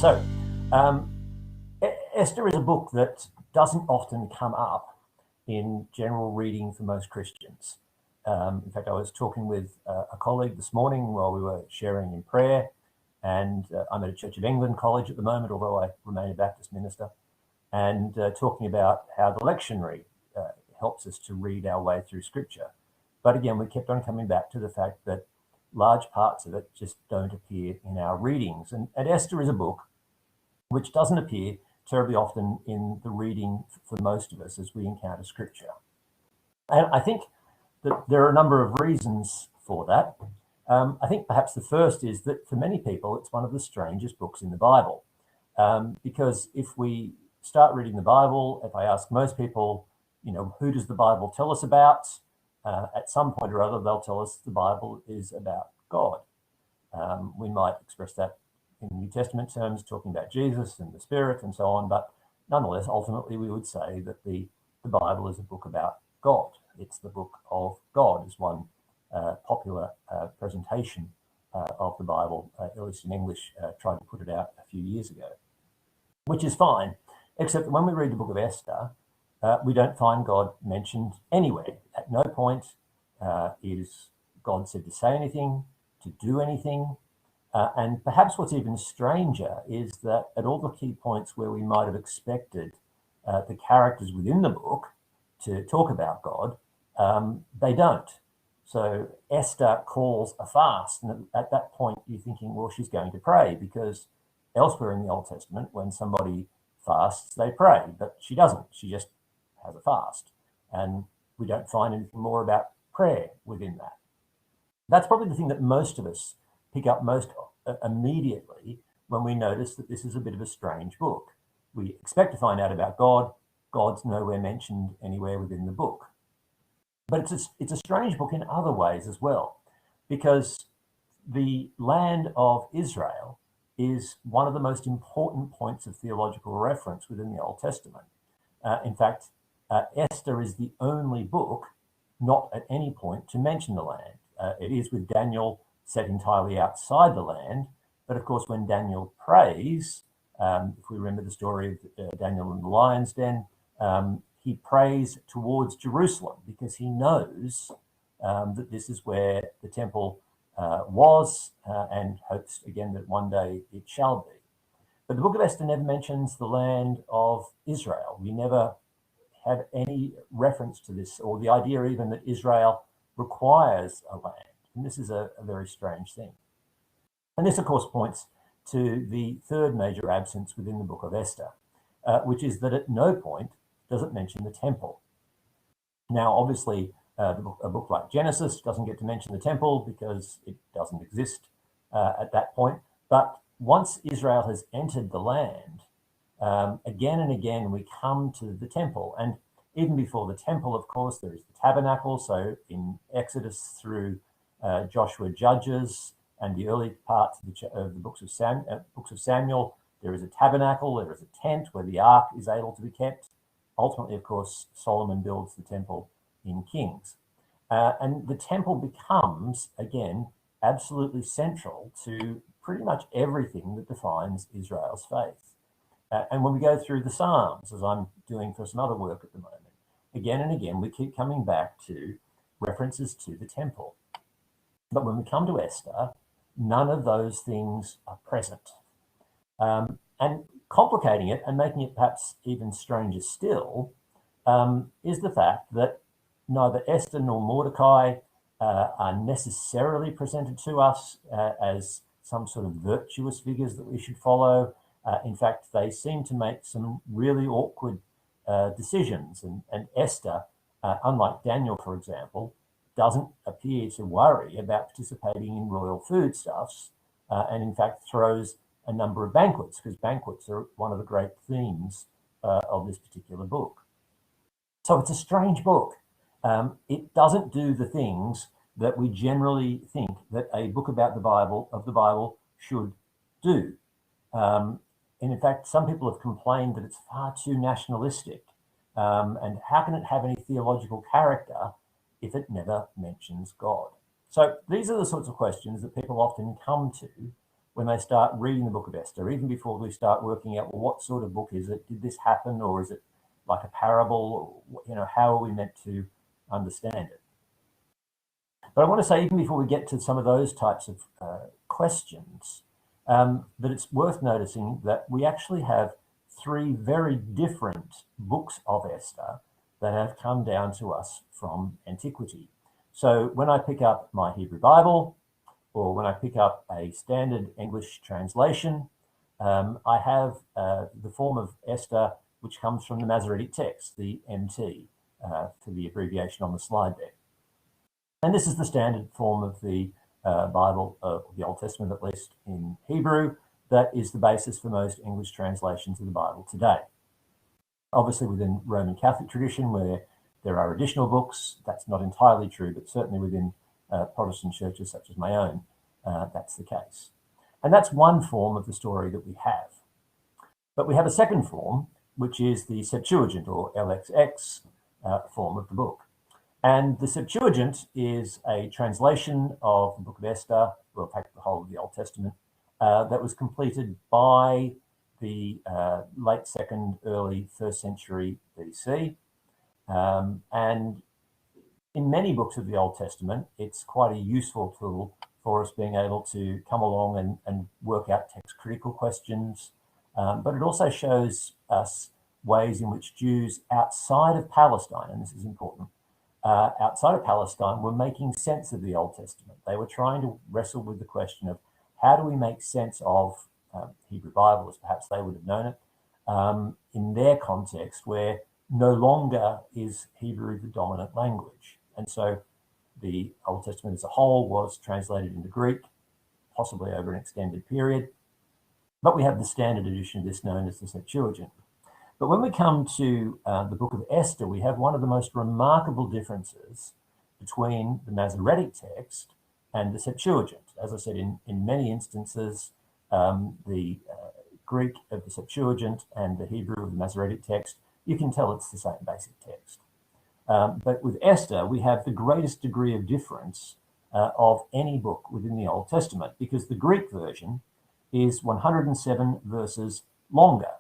So, Esther is a book that doesn't often come up in general reading for most Christians. In fact, I was talking with a colleague this morning while we were sharing in prayer, and I'm at a Church of England college at the moment, although I remain a Baptist minister, and talking about how the lectionary helps us to read our way through Scripture. But again, we kept on coming back to the fact that large parts of it just don't appear in our readings. And Esther is a book which doesn't appear terribly often in the reading for most of us as we encounter Scripture. And I think that there are a number of reasons for that. I think perhaps the first is that for many people, it's one of the strangest books in the Bible. Because if we start reading the Bible, if I ask most people, who does the Bible tell us about? At some point or other, they'll tell us the Bible is about God. We might express that in New Testament terms, talking about Jesus and the Spirit and so on, but nonetheless, ultimately, we would say that the Bible is a book about God. It's the book of God, is one popular presentation of the Bible, at least in English, tried to put it out a few years ago, which is fine, except that when we read the book of Esther, we don't find God mentioned anywhere. At no point is God said to say anything, to do anything. And perhaps what's even stranger is that at all the key points where we might have expected the characters within the book to talk about God, they don't. So Esther calls a fast, and at that point you're thinking, well, she's going to pray, because elsewhere in the Old Testament, when somebody fasts, they pray, but she doesn't. She just has a fast, and we don't find anything more about prayer within that. That's probably the thing that most of us pick up most immediately when we notice that this is a bit of a strange book. We expect to find out about God. God's nowhere mentioned anywhere within the book. But it's a strange book in other ways as well, because the land of Israel is one of the most important points of theological reference within the Old Testament. In fact, Esther is the only book not at any point to mention the land. It is with Daniel set entirely outside the land, but of course when Daniel prays, if we remember the story of Daniel in the lion's den, he prays towards Jerusalem because he knows that this is where the temple was, and hopes again that one day it shall be. But the book of Esther never mentions the land of Israel. We never have any reference to this, or the idea even that Israel requires a land. And this is a very strange thing. And this, of course, points to the third major absence within the book of Esther, which is that at no point does it mention the temple. Now, obviously, a book like Genesis doesn't get to mention the temple because it doesn't exist at that point. But once Israel has entered the land, again and again we come to the temple. And even before the temple, of course, there is the tabernacle. So in Exodus through Joshua, Judges, and the early parts of the books of Samuel, there is a tabernacle, there is a tent where the ark is able to be kept. Ultimately, of course, Solomon builds the temple in Kings. And the temple becomes, again, absolutely central to pretty much everything that defines Israel's faith. And when we go through the Psalms, as I'm doing for some other work at the moment, again and again, we keep coming back to references to the temple. But when we come to Esther, none of those things are present. And complicating it and making it perhaps even stranger still is the fact that neither Esther nor Mordecai are necessarily presented to us as some sort of virtuous figures that we should follow. In fact, they seem to make some really awkward decisions. And Esther, unlike Daniel, for example, doesn't appear to worry about participating in royal foodstuffs, and in fact throws a number of banquets, because banquets are one of the great themes of this particular book. So it's a strange book. It doesn't do the things that we generally think that a book about the Bible should do. And in fact, some people have complained that it's far too nationalistic. And how can it have any theological character if it never mentions God? So these are the sorts of questions that people often come to when they start reading the book of Esther, even before we start working out, well, what sort of book is it? Did this happen, or is it like a parable? Or, how are we meant to understand it? But I want to say, even before we get to some of those types of questions, that it's worth noticing that we actually have three very different books of Esther that have come down to us from antiquity. So when I pick up my Hebrew Bible, or when I pick up a standard English translation, I have the form of Esther, which comes from the Masoretic text, the MT, for the abbreviation on the slide there. And this is the standard form of the Bible, the Old Testament, at least in Hebrew, that is the basis for most English translations of the Bible today. Obviously, within Roman Catholic tradition, where there are additional books, that's not entirely true, but certainly within Protestant churches such as my own, that's the case. And that's one form of the story that we have. But we have a second form, which is the Septuagint, or LXX form of the book. And the Septuagint is a translation of the book of Esther, well, in fact, the whole of the Old Testament, that was completed by the late 2nd, early 1st century BC. And in many books of the Old Testament, it's quite a useful tool for us being able to come along and work out text critical questions. But it also shows us ways in which Jews outside of Palestine, and this is important, outside of Palestine were making sense of the Old Testament. They were trying to wrestle with the question of how do we make sense of Hebrew Bible, as perhaps they would have known it, in their context where no longer is Hebrew the dominant language. And so the Old Testament as a whole was translated into Greek, possibly over an extended period. But we have the standard edition of this known as the Septuagint. But when we come to the book of Esther, we have one of the most remarkable differences between the Masoretic text and the Septuagint. As I said, in many instances, the Greek of the Septuagint and the Hebrew of the Masoretic text, you can tell it's the same basic text. But with Esther, we have the greatest degree of difference of any book within the Old Testament, because the Greek version is 107 verses longer.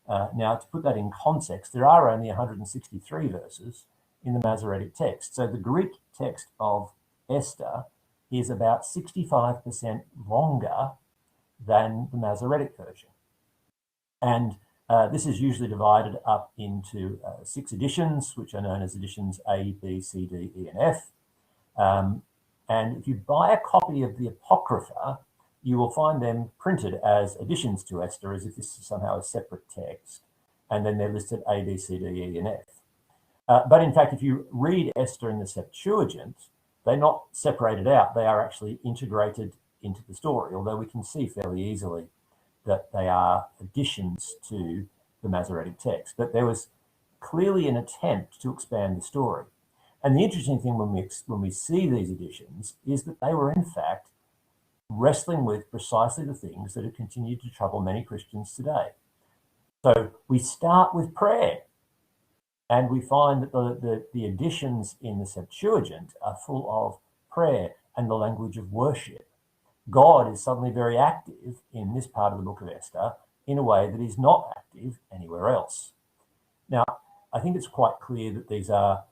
Now, to put that in context, there are only 163 verses in the Masoretic text. So the Greek text of Esther is about 65% longer than the Masoretic version. And this is usually divided up into 6 editions, which are known as editions A, B, C, D, E, and F. And if you buy a copy of the Apocrypha, you will find them printed as additions to Esther, as if this is somehow a separate text. And then they're listed A, B, C, D, E, and F. But in fact, if you read Esther in the Septuagint, they're not separated out. They are actually integrated into the story, although we can see fairly easily that they are additions to the Masoretic text. But there was clearly an attempt to expand the story. And the interesting thing when we see these additions is that they were, in fact, wrestling with precisely the things that have continued to trouble many Christians today. So we start with prayer, and we find that the additions in the Septuagint are full of prayer and the language of worship. God is suddenly very active in this part of the book of Esther in a way that is not active anywhere else. Now, I think it's quite clear that these are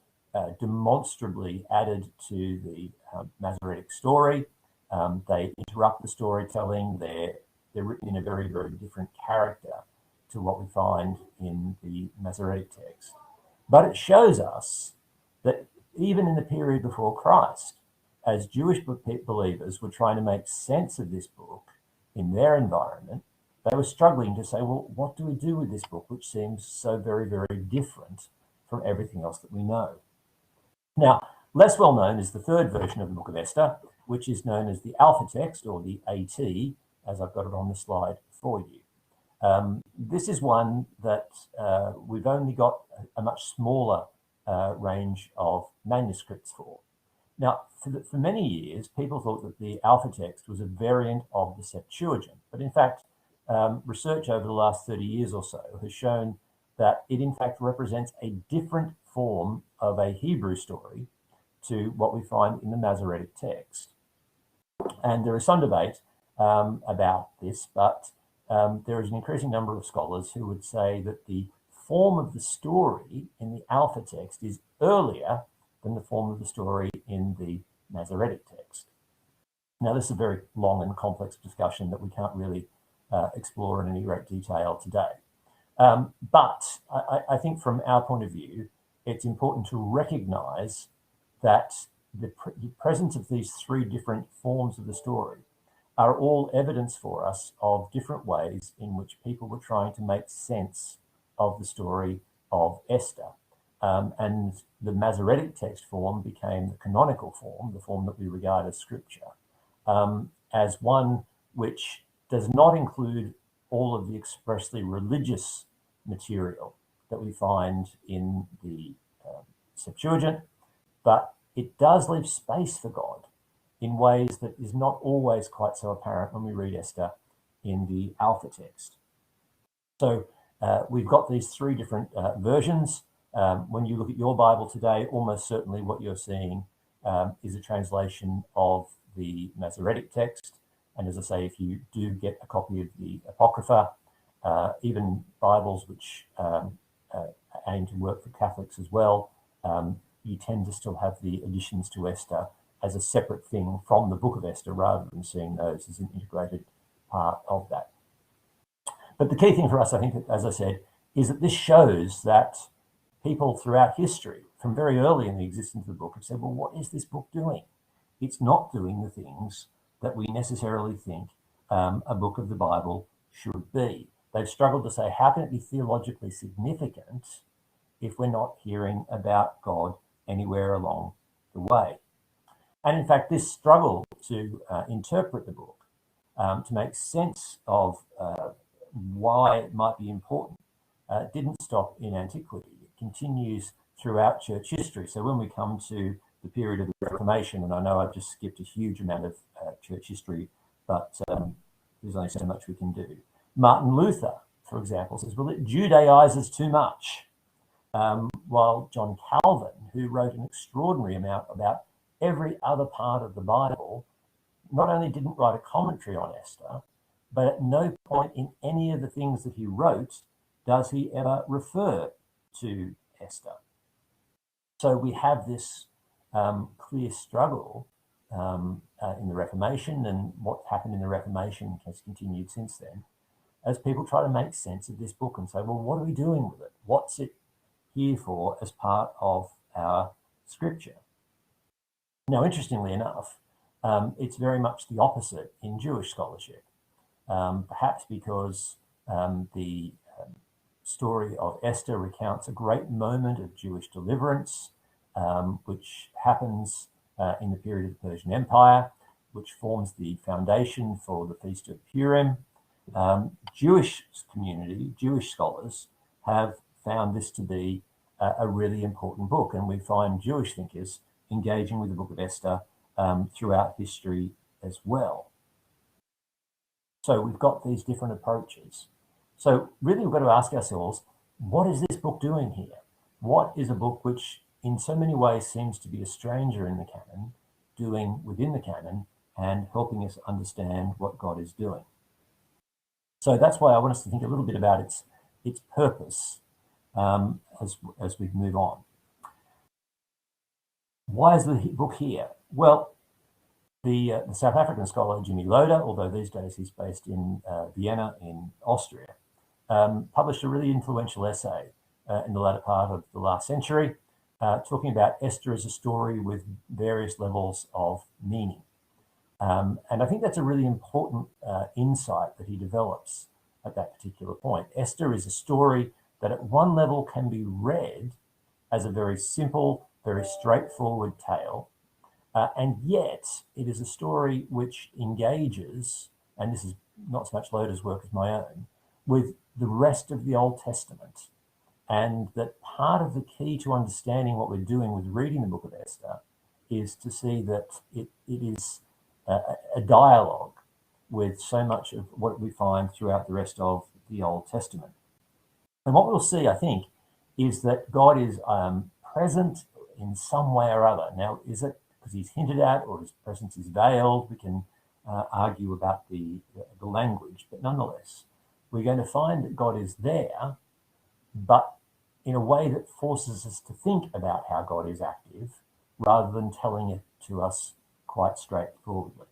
demonstrably added to the Masoretic story. They interrupt the storytelling. They're written in a very, very different character to what we find in the Masoretic text. But it shows us that even in the period before Christ, as Jewish believers were trying to make sense of this book in their environment, they were struggling to say, well, what do we do with this book, which seems so very, very different from everything else that we know? Now, less well known is the third version of the book of Esther, which is known as the Alpha text, or the AT, as I've got it on the slide for you. This is one that we've only got a much smaller range of manuscripts for. Now, for many years, people thought that the Alpha text was a variant of the Septuagint, but in fact, research over the last 30 years or so has shown that it in fact represents a different form of a Hebrew story to what we find in the Masoretic text. And there is some debate about this, but there is an increasing number of scholars who would say that the form of the story in the Alpha text is earlier than the form of the story in the Masoretic text. Now, this is a very long and complex discussion that we can't really explore in any great detail today. But I think from our point of view, it's important to recognize that the presence of these three different forms of the story are all evidence for us of different ways in which people were trying to make sense of the story of Esther. And the Masoretic text form became the canonical form, the form that we regard as scripture, as one which does not include all of the expressly religious material that we find in the Septuagint, but it does leave space for God in ways that is not always quite so apparent when we read Esther in the Alpha text. So we've got these three different versions. When you look at your Bible today, almost certainly what you're seeing is a translation of the Masoretic text. And as I say, if you do get a copy of the Apocrypha, even Bibles which aim to work for Catholics as well, you tend to still have the additions to Esther as a separate thing from the book of Esther, rather than seeing those as an integrated part of that. But the key thing for us, I think, as I said, is that this shows that people throughout history, from very early in the existence of the book, have said, well, what is this book doing? It's not doing the things that we necessarily think a book of the Bible should be. They've struggled to say, how can it be theologically significant if we're not hearing about God anywhere along the way? And in fact, this struggle to interpret the book, to make sense of why it might be important, didn't stop in antiquity. It continues throughout church history. So when we come to the period of the Reformation, and I know I've just skipped a huge amount of church history, but there's only so much we can do. Martin Luther, for example, says, well, it Judaizes too much. While John Calvin, who wrote an extraordinary amount about every other part of the Bible, not only didn't write a commentary on Esther, but at no point in any of the things that he wrote does he ever refer to Esther. So we have this clear struggle in the Reformation, and what happened in the Reformation has continued since then, as people try to make sense of this book and say, well, what are we doing with it? What's it here for as part of our scripture? Now, interestingly enough, it's very much the opposite in Jewish scholarship, perhaps because the story of Esther recounts a great moment of Jewish deliverance, which happens in the period of the Persian Empire, which forms the foundation for the Feast of Purim. Jewish community, Jewish scholars have found this to be a really important book, and we find Jewish thinkers engaging with the book of Esther throughout history as well. So we've got these different approaches. So really we've got to ask ourselves, what is this book doing here? What is a book which in so many ways seems to be a stranger in the canon, doing within the canon and helping us understand what God is doing? So that's why I want us to think a little bit about its purpose as we move on. Why is the book here? Well, the South African scholar Jimmy Loder, although these days he's based in Vienna in Austria, published a really influential essay in the latter part of the last century, talking about Esther as a story with various levels of meaning. And I think that's a really important insight that he develops at that particular point. Esther is a story that at one level can be read as a very simple, very straightforward tale, and yet it is a story which engages, and this is not so much Loder's work as my own, with the rest of the Old Testament. And that part of the key to understanding what we're doing with reading the book of Esther is to see that it is a dialogue with so much of what we find throughout the rest of the Old Testament. And what we'll see, I think, is that God is present in some way or other. Now, is it because he's hinted at, or his presence is veiled? We can argue about the language, but nonetheless, we're going to find that God is there, but in a way that forces us to think about how God is active rather than telling it to us quite straightforwardly.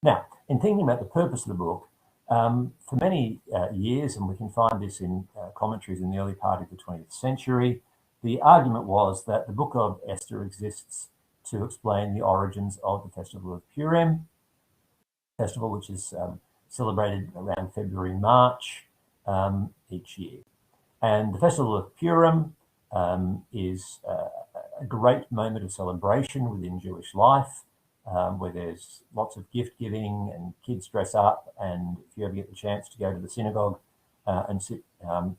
Now, in thinking about the purpose of the book, for many years, and we can find this in commentaries in the early part of the 20th century, the argument was that the book of Esther exists to explain the origins of the festival of Purim, festival which is celebrated around February, March each year. And the festival of Purim is a great moment of celebration within Jewish life, where there's lots of gift giving and kids dress up. And if you ever get the chance to go to the synagogue and sit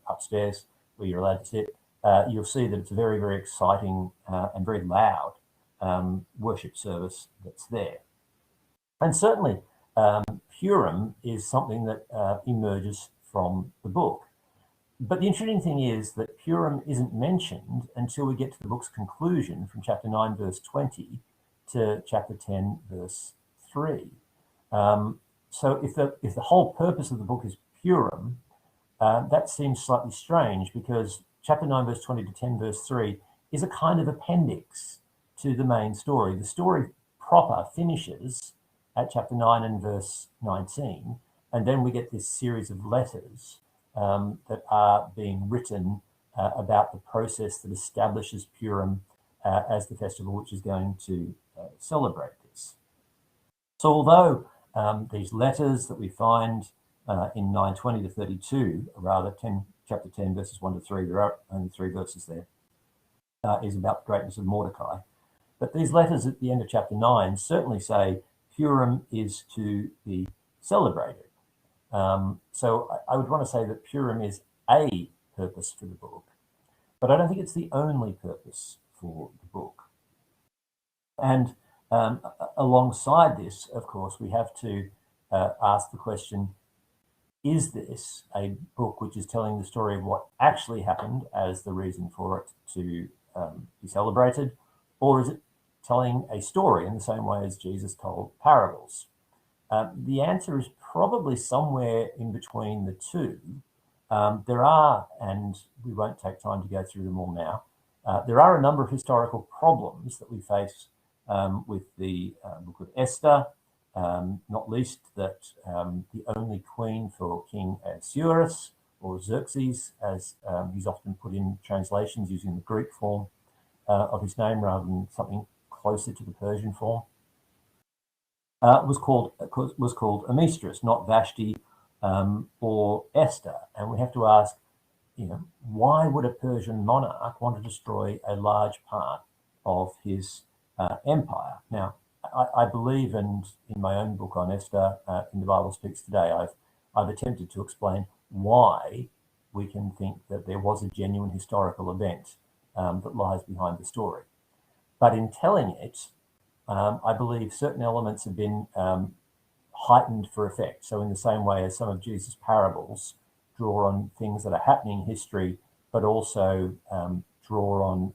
upstairs where you're allowed to sit, you'll see that it's a very, very exciting and very loud worship service that's there. And certainly Purim is something that emerges from the book. But the interesting thing is that Purim isn't mentioned until we get to the book's conclusion from chapter 9, verse 20 to chapter 10, verse 3. So if the whole purpose of the book is Purim, that seems slightly strange, because chapter 9, verse 20 to 10, verse 3 is a kind of appendix to the main story. The story proper finishes at chapter 9 and verse 19, and then we get this series of letters that are being written about the process that establishes Purim as the festival which is going to celebrate this. So although these letters that we find in 9:20 to 32, or rather chapter 10 verses 1 to 3, there are only 3 verses there, is about the greatness of Mordecai. But these letters at the end of chapter 9 certainly say Purim is to be celebrated. So I would want to say that Purim is a purpose for the book, but I don't think it's the only purpose for the book. And alongside this, of course, we have to ask the question, is this a book which is telling the story of what actually happened as the reason for it to be celebrated, or is it telling a story in the same way as Jesus told parables? The answer is probably somewhere in between the two. There are, and we won't take time to go through them all now, there are a number of historical problems that we face with the book of Esther, not least that the only queen for King Ahasuerus, or Xerxes, as he's often put in translations using the Greek form of his name rather than something closer to the Persian form, was called Amistris, not Vashti or Esther. And we have to ask, why would a Persian monarch want to destroy a large part of his empire? Now, I believe, and in my own book on Esther, in the Bible Speaks Today, I've attempted to explain why we can think that there was a genuine historical event that lies behind the story. But in telling it, I believe certain elements have been heightened for effect. So in the same way as some of Jesus' parables draw on things that are happening in history, but also draw on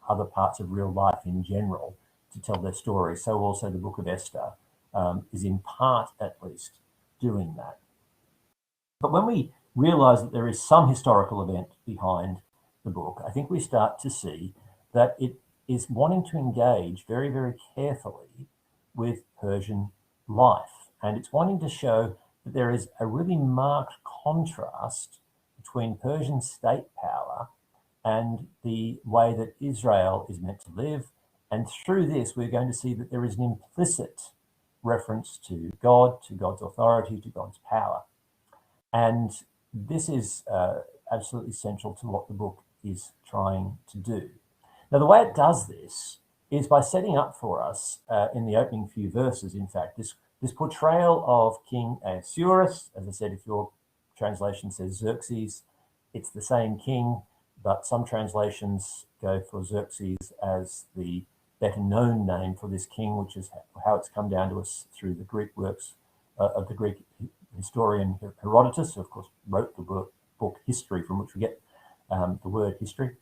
other parts of real life in general to tell their story, so also the book of Esther is in part, at least, doing that. But when we realize that there is some historical event behind the book, I think we start to see that it is wanting to engage very, very carefully with Persian life. And it's wanting to show that there is a really marked contrast between Persian state power and the way that Israel is meant to live. And through this, we're going to see that there is an implicit reference to God, to God's authority, to God's power. And this is absolutely central to what the book is trying to do. Now, the way it does this is by setting up for us, in the opening few verses, in fact, this portrayal of King Ahasuerus. As I said, if your translation says Xerxes, it's the same king, but some translations go for Xerxes as the better known name for this king, which is how it's come down to us through the Greek works of the Greek historian Herodotus, who of course wrote the book History, from which we get the word history.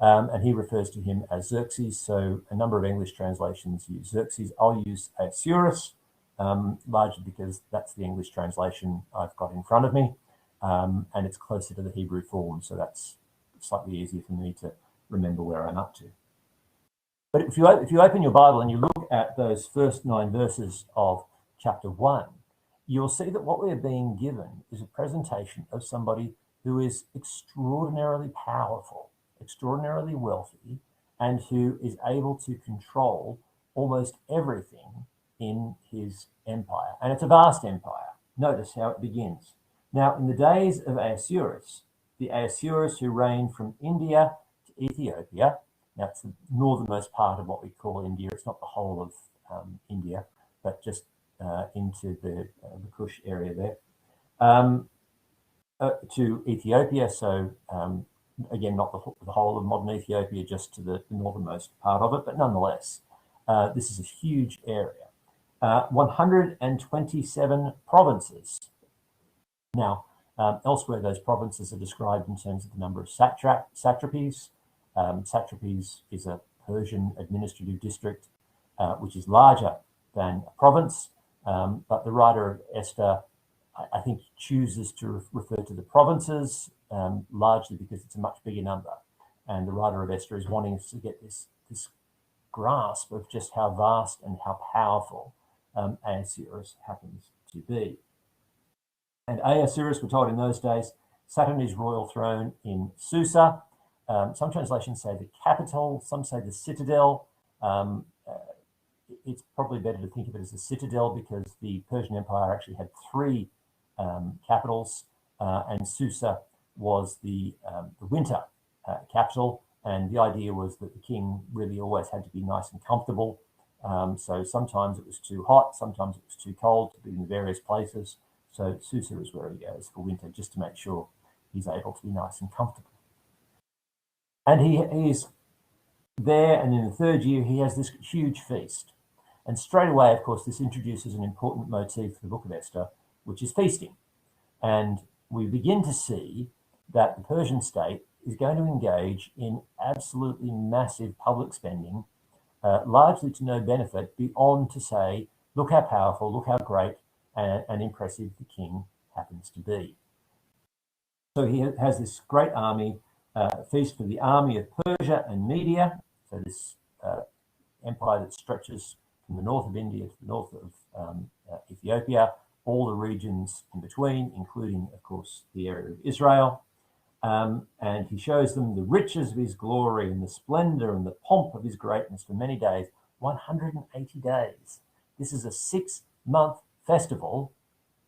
And he refers to him as Xerxes. So a number of English translations use Xerxes. I'll use Ahasuerus largely because that's the English translation I've got in front of me, and it's closer to the Hebrew form, so that's slightly easier for me to remember where I'm up to. But if you open your Bible and you look at those first 9 verses of chapter 1, you'll see that what we're being given is a presentation of somebody who is extraordinarily powerful, extraordinarily wealthy, and who is able to control almost everything in his empire. And it's a vast empire. Notice how it begins. Now, in the days of Ahasuerus, the Ahasuerus who reigned from India to Ethiopia, now it's the northernmost part of what we call India. It's not the whole of India, but just into the Kush area there, to Ethiopia. So again, not the whole of modern Ethiopia, just to the northernmost part of it, but nonetheless, this is a huge area. 127 provinces. Now, elsewhere, those provinces are described in terms of the number of satrapies. Satrapies is a Persian administrative district, which is larger than a province, but the writer of Esther, I think, chooses to refer to the provinces, largely because it's a much bigger number. And the writer of Esther is wanting us to get this grasp of just how vast and how powerful Ahasuerus happens to be. And Ahasuerus, we're told in those days, sat on his royal throne in Susa. Some translations say the capital, some say the citadel. It's probably better to think of it as a citadel because the Persian Empire actually had 3 capitals, and Susa was the winter capital. And the idea was that the king really always had to be nice and comfortable. So sometimes it was too hot, sometimes it was too cold to be in various places. So Susa is where he goes for winter, just to make sure he's able to be nice and comfortable. And he's there, and in the 3rd year, he has this huge feast. And straight away, of course, this introduces an important motif for the book of Esther, which is feasting. And we begin to see that the Persian state is going to engage in absolutely massive public spending, largely to no benefit beyond to say, look how powerful, look how great and impressive the king happens to be. So he has this great army, feast for the army of Persia and Media, so this empire that stretches from the north of India to the north of Ethiopia, all the regions in between, including, of course, the area of Israel. And he shows them the riches of his glory and the splendor and the pomp of his greatness for many days, 180 days. This is a 6-month festival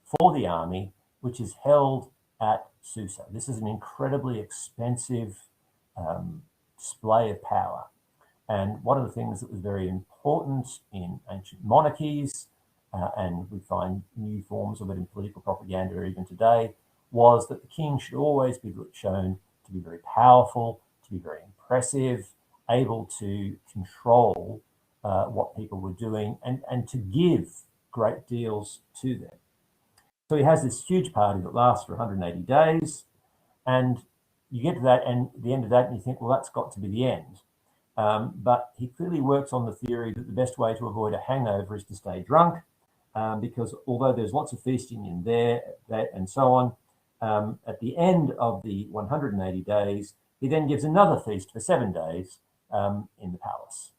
for the army, which is held at Susa. This is an incredibly expensive display of power. And one of the things that was very important in ancient monarchies, and we find new forms of it in political propaganda even today, was that the king should always be shown to be very powerful, to be very impressive, able to control what people were doing and to give great deals to them. So he has this huge party that lasts for 180 days, and you get to that, and at the end of that, and you think, well, that's got to be the end. But he clearly works on the theory that the best way to avoid a hangover is to stay drunk, because although there's lots of feasting in there, that, and so on, at the end of the 180 days, he then gives another feast for 7 days in the palace.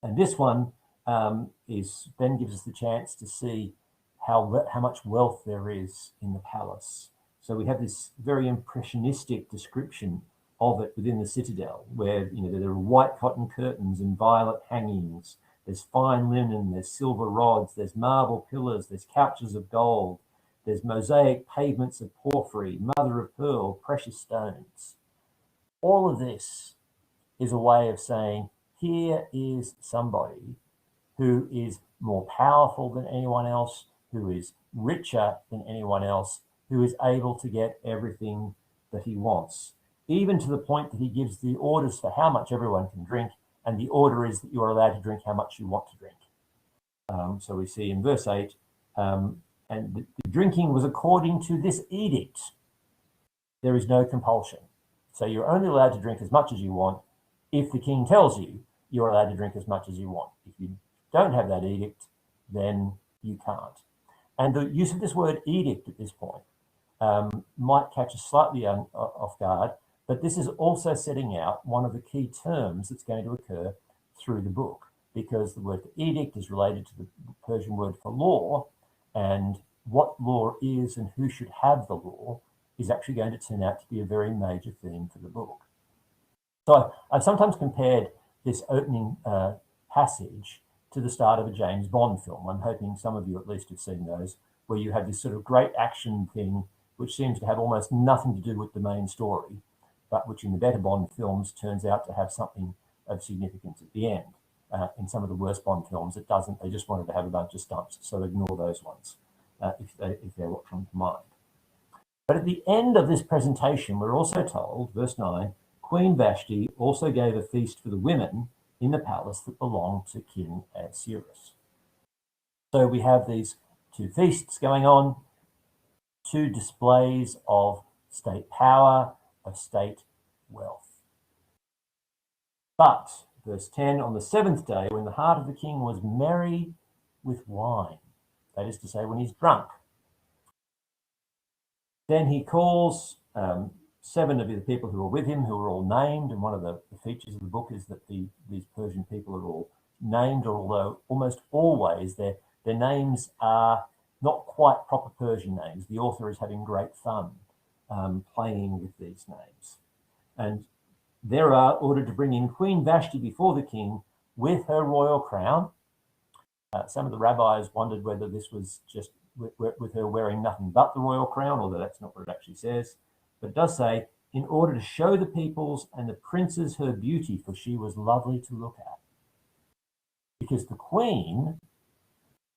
And this one then gives us the chance to see how much wealth there is in the palace. So we have this very impressionistic description of it within the citadel, where there are white cotton curtains and violet hangings. There's fine linen, there's silver rods, there's marble pillars, there's couches of gold, there's mosaic pavements of porphyry, mother of pearl, precious stones. All of this is a way of saying, here is somebody who is more powerful than anyone else, who is richer than anyone else, who is able to get everything that he wants, even to the point that he gives the orders for how much everyone can drink, and the order is that you are allowed to drink how much you want to drink. So we see in verse 8, and the drinking was according to this edict. There is no compulsion. So you're only allowed to drink as much as you want if the king tells you you're allowed to drink as much as you want. If you don't have that edict, then you can't. And the use of this word edict at this point might catch us slightly off guard, but this is also setting out one of the key terms that's going to occur through the book, because the word for edict is related to the Persian word for law, and what law is and who should have the law is actually going to turn out to be a very major theme for the book. So I've sometimes compared this opening passage to the start of a James Bond film. I'm hoping some of you at least have seen those, where you have this sort of great action thing which seems to have almost nothing to do with the main story, but which in the better Bond films turns out to have something of significance at the end. In some of the worst Bond films, it doesn't. They just wanted to have a bunch of stunts, so ignore those ones if they're what comes to mind. But at the end of this presentation, we're also told, verse 9, Queen Vashti also gave a feast for the women in the palace that belonged to King Ahasuerus. So we have these two feasts going on, two displays of state power, of state wealth. But, verse 10, on the seventh day, when the heart of the king was merry with wine, that is to say, when he's drunk, then he calls 7 of the people who are with him, who are all named, and one of the features of the book is that these Persian people are all named, although almost always their names are not quite proper Persian names. The author is having great fun playing with these names. And they are ordered to bring in Queen Vashti before the king with her royal crown. Some of the rabbis wondered whether this was just with her wearing nothing but the royal crown, although that's not what it actually says. But it does say, in order to show the peoples and the princes her beauty, for she was lovely to look at. Because the queen,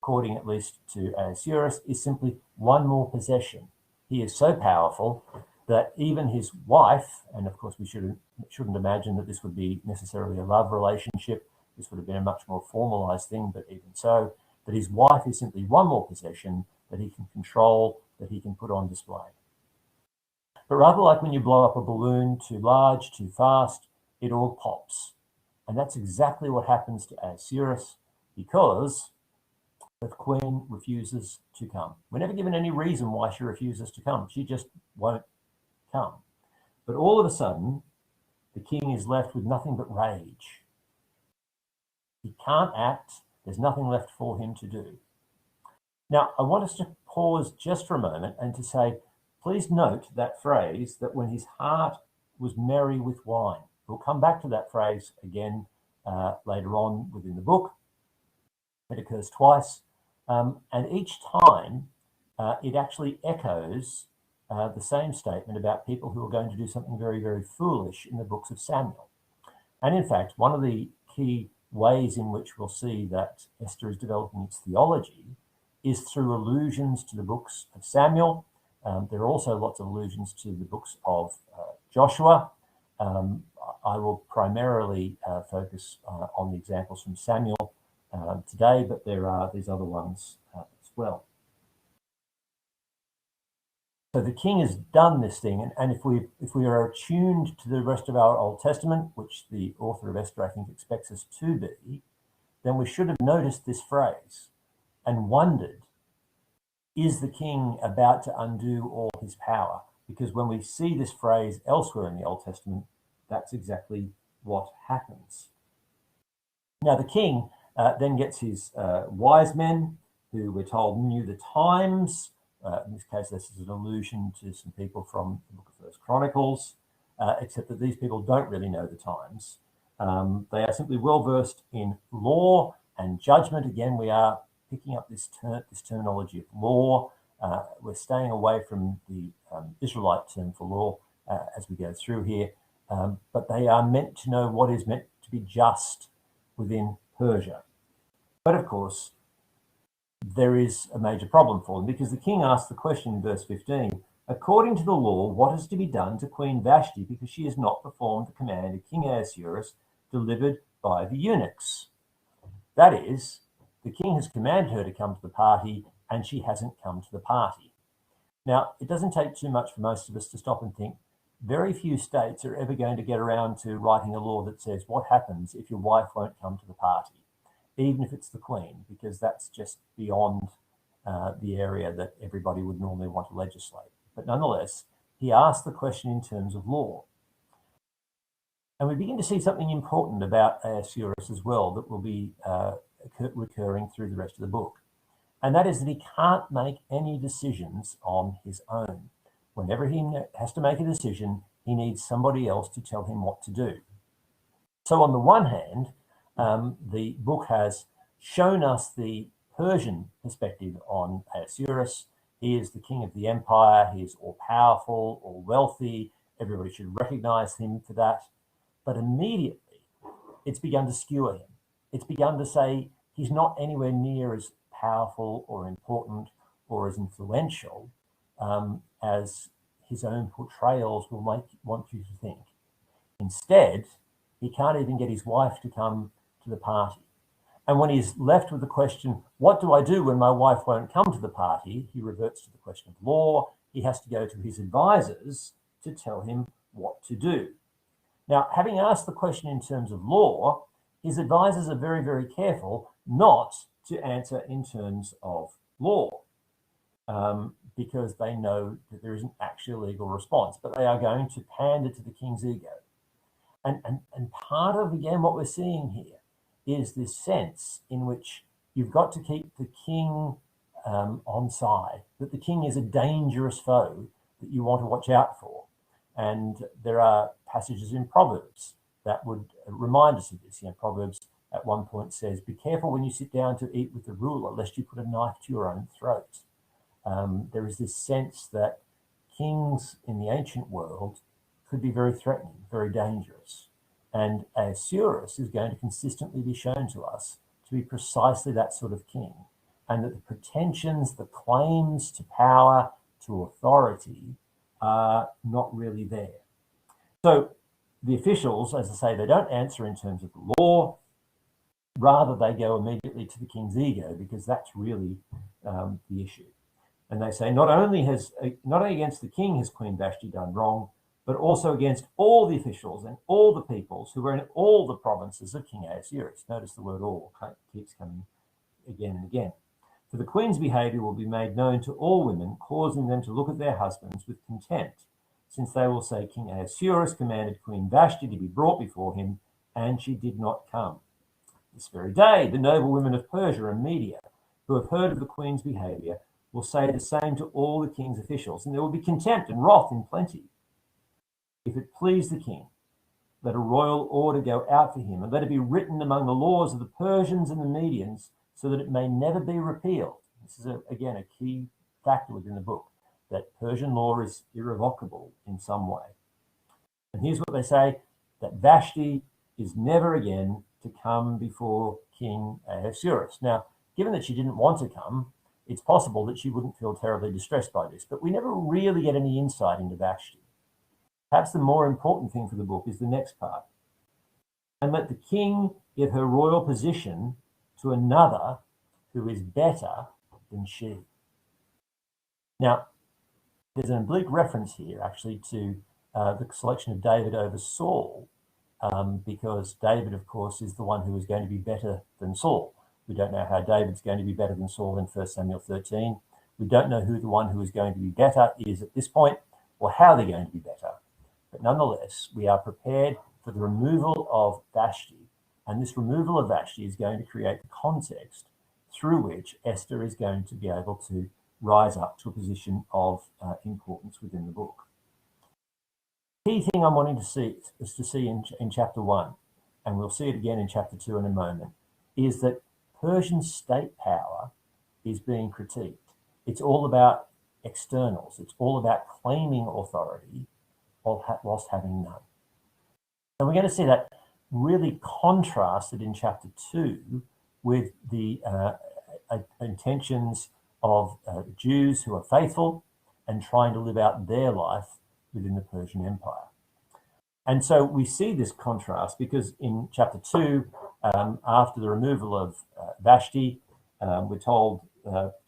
according at least to Ahasuerus, is simply one more possession. He is so powerful that even his wife, and of course we shouldn't imagine that this would be necessarily a love relationship, this would have been a much more formalized thing, but even so, that his wife is simply one more possession that he can control, that he can put on display. But rather like when you blow up a balloon too large, too fast, it all pops. And that's exactly what happens to Ahasuerus, because the queen refuses to come. We're never given any reason why she refuses to come. She just won't come. But all of a sudden, the king is left with nothing but rage. He can't act. There's nothing left for him to do. Now, I want us to pause just for a moment and to say, please note that phrase, that when his heart was merry with wine. We'll come back to that phrase again later on within the book. It occurs twice. And each time, it actually echoes the same statement about people who are going to do something very, very foolish in the books of Samuel. And in fact, one of the key ways in which we'll see that Esther is developing its theology is through allusions to the books of Samuel. There are also lots of allusions to the books of Joshua. I will primarily focus on the examples from Samuel today, but there are these other ones as well. So the king has done this thing, and if we are attuned to the rest of our Old Testament, which the author of Esther, I think, expects us to be, then we should have noticed this phrase and wondered, is the king about to undo all his power? Because when we see this phrase elsewhere in the Old Testament, that's exactly what happens. Now the king then gets his wise men, who we're told knew the times. In this case, this is an allusion to some people from the book of First Chronicles, except that these people don't really know the times. They are simply well-versed in law and judgment. Again, we are picking up this terminology of law. We're staying away from the Israelite term for law as we go through here. But they are meant to know what is meant to be just within Persia. But of course, there is a major problem for them, because the king asks the question in verse 15, according to the law, what is to be done to Queen Vashti, because she has not performed the command of King Ahasuerus delivered by the eunuchs? That is, the king has commanded her to come to the party, and she hasn't come to the party. Now, it doesn't take too much for most of us to stop and think, very few states are ever going to get around to writing a law that says what happens if your wife won't come to the party. even if it's the queen, because that's just beyond the area that everybody would normally want to legislate. But nonetheless, he asked the question in terms of law. And we begin to see something important about Ahasuerus as well that will be recurring through the rest of the book. And that is that he can't make any decisions on his own. Whenever he has to make a decision, he needs somebody else to tell him what to do. So on the one hand, the book has shown us the Persian perspective on Ahasuerus. He is the king of the empire. He is all powerful, all wealthy. Everybody should recognize him for that. But immediately, it's begun to skewer him. It's begun to say he's not anywhere near as powerful or important or as influential as his own portrayals will want you to think. Instead, he can't even get his wife to come to the party. And when he's left with the question, what do I do when my wife won't come to the party? He reverts to the question of law. He has to go to his advisors to tell him what to do. Now, having asked the question in terms of law, his advisors are very, very careful not to answer in terms of law because they know that there isn't actually a legal response, but they are going to pander to the king's ego. And part of, again, what we're seeing here is this sense in which you've got to keep the king on side, that the king is a dangerous foe that you want to watch out for. And there are passages in Proverbs that would remind us of this. Proverbs at one point says, be careful when you sit down to eat with the ruler, lest you put a knife to your own throat. There is this sense that kings in the ancient world could be very threatening, very dangerous. And Ahasuerus is going to consistently be shown to us to be precisely that sort of king. And that the pretensions, the claims to power, to authority are not really there. So the officials, as I say, they don't answer in terms of the law. Rather, they go immediately to the king's ego because that's really the issue. And they say, not only against the king has Queen Vashti done wrong, but also against all the officials and all the peoples who were in all the provinces of King Ahasuerus. Notice the word all keeps coming again and again. For the queen's behavior will be made known to all women, causing them to look at their husbands with contempt, since they will say, King Ahasuerus commanded Queen Vashti to be brought before him, and she did not come. This very day, the noble women of Persia and Media, who have heard of the queen's behavior, will say the same to all the king's officials, and there will be contempt and wrath in plenty. If it please the king, let a royal order go out for him, and let it be written among the laws of the Persians and the Medians, so that it may never be repealed. This is, again, a key factor within the book, that Persian law is irrevocable in some way. And here's what they say, that Vashti is never again to come before King Ahasuerus. Now, given that she didn't want to come, it's possible that she wouldn't feel terribly distressed by this, but we never really get any insight into Vashti. Perhaps the more important thing for the book is the next part. And let the king give her royal position to another who is better than she. Now, there's an oblique reference here actually to the selection of David over Saul, because David, of course, is the one who is going to be better than Saul. We don't know how David's going to be better than Saul in 1 Samuel 13. We don't know who the one who is going to be better is at this point, or how they're going to be better. But nonetheless, we are prepared for the removal of Vashti. And this removal of Vashti is going to create the context through which Esther is going to be able to rise up to a position of importance within the book. The key thing I'm wanting to see is to see in chapter 1, and we'll see it again in chapter 2 in a moment, is that Persian state power is being critiqued. It's all about externals. It's all about claiming authority whilst having none. And we're going to see that really contrasted in chapter 2 with the intentions of Jews who are faithful and trying to live out their life within the Persian Empire. And so we see this contrast because in chapter 2, after the removal of Vashti, we're told,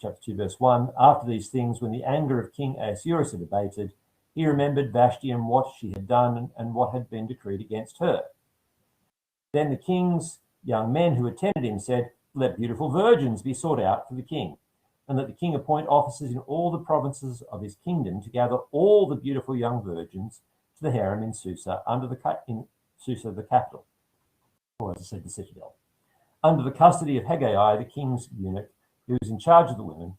chapter 2, verse 1, after these things, when the anger of King Ahasuerus had abated, he remembered Vashti and what she had done and what had been decreed against her. Then the king's young men who attended him said, let beautiful virgins be sought out for the king, and that the king appoint officers in all the provinces of his kingdom to gather all the beautiful young virgins to the harem in Susa, in Susa the capital, or as I said, the citadel, under the custody of Haggai, the king's eunuch, who is in charge of the women,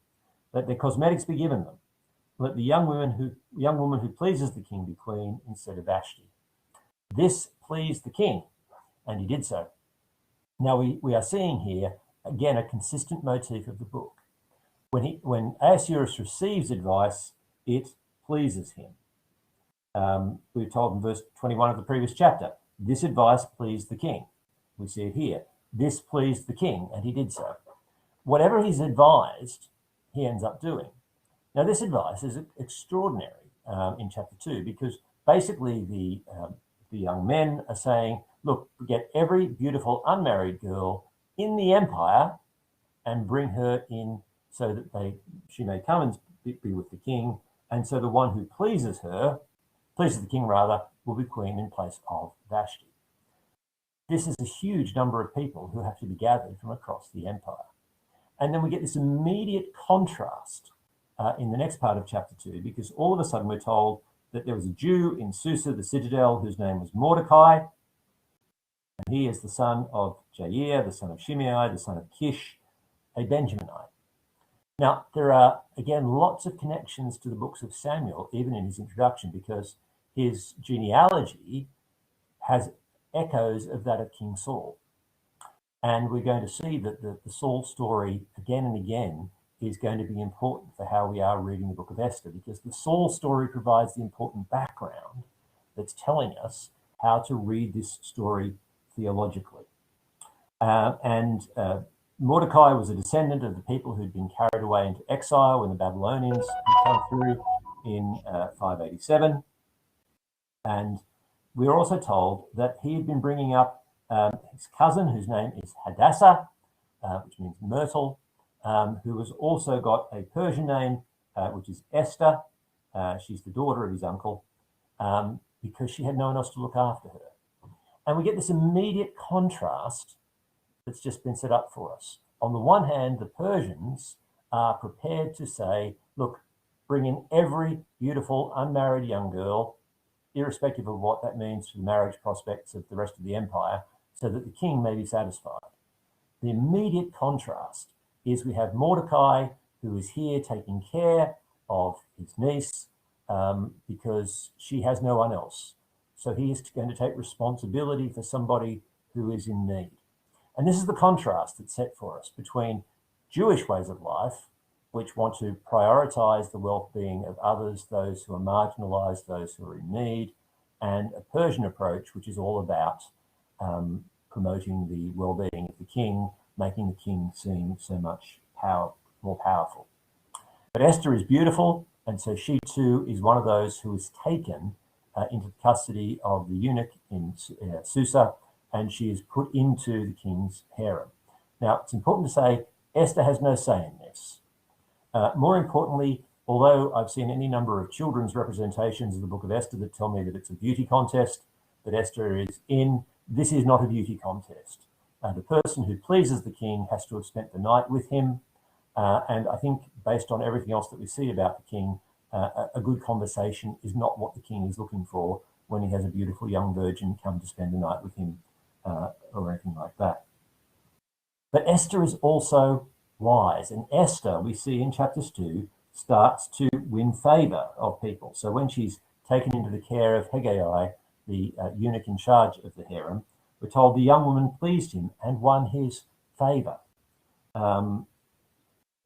that their cosmetics be given them. Let the young woman who pleases the king be queen instead of Vashti. This pleased the king, and he did so. Now we are seeing here again a consistent motif of the book. When Ahasuerus receives advice, it pleases him. We're told in verse 21 of the previous chapter, this advice pleased the king. We see it here. This pleased the king, and he did so. Whatever he's advised, he ends up doing. Now, this advice is extraordinary in chapter 2 because basically the young men are saying, look, get every beautiful unmarried girl in the empire and bring her in so that she may come and be with the king. And so the one who pleases the king rather, will be queen in place of Vashti. This is a huge number of people who have to be gathered from across the empire. And then we get this immediate contrast in the next part of chapter 2, because all of a sudden we're told that there was a Jew in Susa, the citadel, whose name was Mordecai. And he is the son of Jair, the son of Shimei, the son of Kish, a Benjaminite. Now, there are, again, lots of connections to the books of Samuel, even in his introduction, because his genealogy has echoes of that of King Saul. And we're going to see that the Saul story again and again is going to be important for how we are reading the book of Esther, because the Saul story provides the important background that's telling us how to read this story theologically. Mordecai was a descendant of the people who'd been carried away into exile when the Babylonians came through in 587. And we are also told that he had been bringing up his cousin, whose name is Hadassah, which means myrtle, who has also got a Persian name, which is Esther. She's the daughter of his uncle, because she had no one else to look after her. And we get this immediate contrast that's just been set up for us. On the one hand, the Persians are prepared to say, look, bring in every beautiful unmarried young girl, irrespective of what that means for the marriage prospects of the rest of the empire, so that the king may be satisfied. The immediate contrast is we have Mordecai, who is here taking care of his niece because she has no one else. So he is going to take responsibility for somebody who is in need. And this is the contrast that's set for us between Jewish ways of life, which want to prioritize the well-being of others, those who are marginalized, those who are in need, and a Persian approach, which is all about promoting the well-being of the king, making the king seem so much more powerful. But Esther is beautiful, and so she too is one of those who is taken into the custody of the eunuch in Susa, and she is put into the king's harem. Now, it's important to say Esther has no say in this. More importantly, although I've seen any number of children's representations of the book of Esther that tell me that it's a beauty contest that Esther is in, this is not a beauty contest. The person who pleases the king has to have spent the night with him. And I think based on everything else that we see about the king, a good conversation is not what the king is looking for when he has a beautiful young virgin come to spend the night with him or anything like that. But Esther is also wise. And Esther, we see in chapters 2, starts to win favor of people. So when she's taken into the care of Haggai, the eunuch in charge of the harem, we're told the young woman pleased him and won his favor.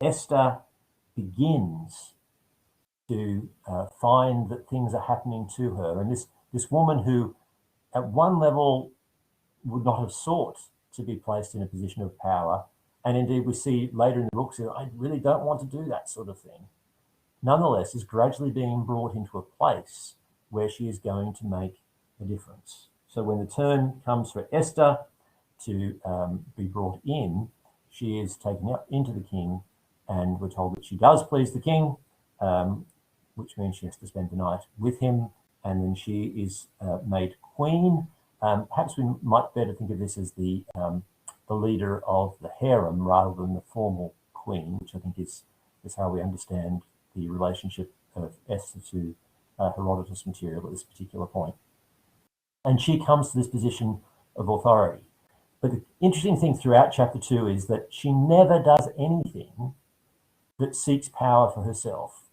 Esther begins to find that things are happening to her. And this woman who at one level would not have sought to be placed in a position of power, and indeed we see later in the book, I really don't want to do that sort of thing, nonetheless is gradually being brought into a place where she is going to make a difference. So when the turn comes for Esther to be brought in, she is taken up into the king, and we're told that she does please the king, which means she has to spend the night with him, and then she is made queen. Perhaps we might better think of this as the the leader of the harem rather than the formal queen, which I think is how we understand the relationship of Esther to Herodotus material at this particular point. And she comes to this position of authority. But the interesting thing throughout chapter 2 is that she never does anything that seeks power for herself.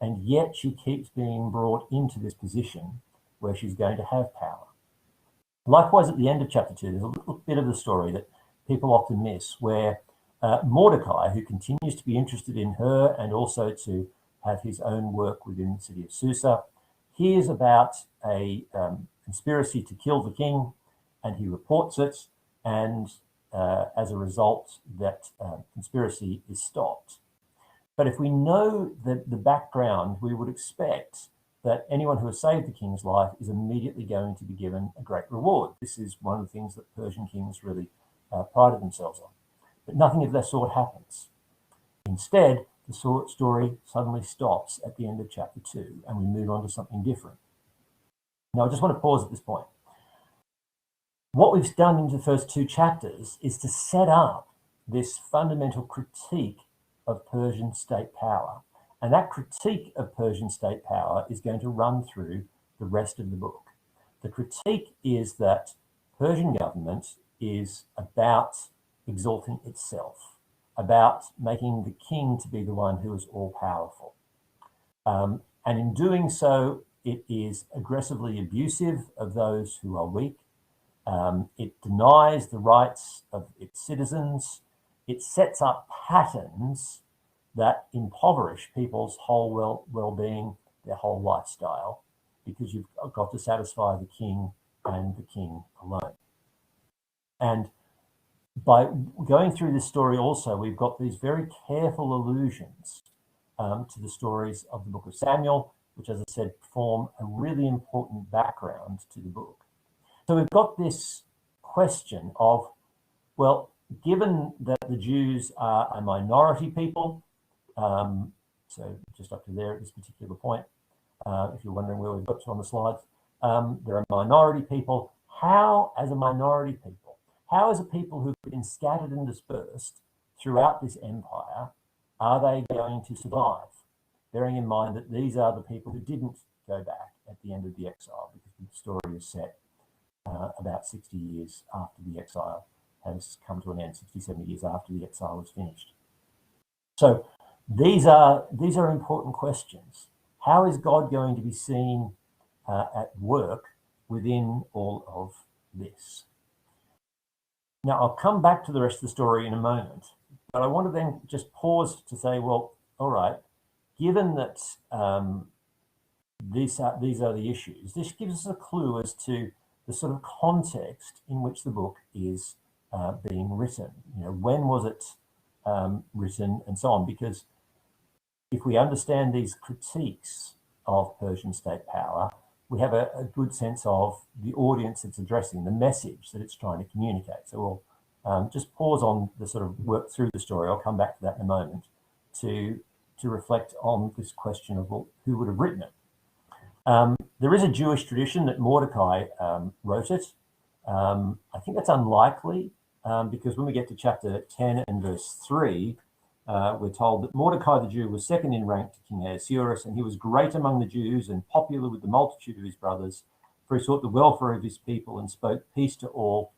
And yet she keeps being brought into this position where she's going to have power. Likewise, at the end of chapter 2, there's a little bit of the story that people often miss, where Mordecai, who continues to be interested in her and also to have his own work within the city of Susa, hears about a conspiracy to kill the king, and he reports it, and as a result, that conspiracy is stopped. But if we know the background, we would expect that anyone who has saved the king's life is immediately going to be given a great reward. This is one of the things that Persian kings really prided themselves on. But nothing of that sort happens. Instead, the story suddenly stops at the end of chapter 2, and we move on to something different. Now, I just want to pause at this point. What we've done in the first 2 chapters is to set up this fundamental critique of Persian state power. And that critique of Persian state power is going to run through the rest of the book. The critique is that Persian government is about exalting itself, about making the king to be the one who is all-powerful. And in doing so, it is aggressively abusive of those who are weak. It denies the rights of its citizens. It sets up patterns that impoverish people's whole well-being, their whole lifestyle, because you've got to satisfy the king and the king alone. And by going through this story also, we've got these very careful allusions to the stories of the book of Samuel, which, as I said, form a really important background to the book. So we've got this question of, well, given that the Jews are a minority people, so just up to there at this particular point, if you're wondering where we've got to on the slides, they're a minority people. How, as a minority people, how as a people who've been scattered and dispersed throughout this empire, are they going to survive? Bearing in mind that these are the people who didn't go back at the end of the exile, because the story is set about 60 years after the exile has come to an end, 60, 70 years after the exile was finished. So these are important questions. How is God going to be seen at work within all of this? Now, I'll come back to the rest of the story in a moment, but I want to then just pause to say, well, all right, given that these are the issues, this gives us a clue as to the sort of context in which the book is being written. You know, when was it written and so on? Because if we understand these critiques of Persian state power, we have a good sense of the audience it's addressing, the message that it's trying to communicate. So we'll just pause on the sort of work through the story. I'll come back to that in a moment to reflect on this question of, well, who would have written it. There is a Jewish tradition that Mordecai wrote it. I think that's unlikely because when we get to chapter 10 and verse 3, we're told that Mordecai the Jew was second in rank to King Ahasuerus, and he was great among the Jews and popular with the multitude of his brothers, for he sought the welfare of his people and spoke peace to all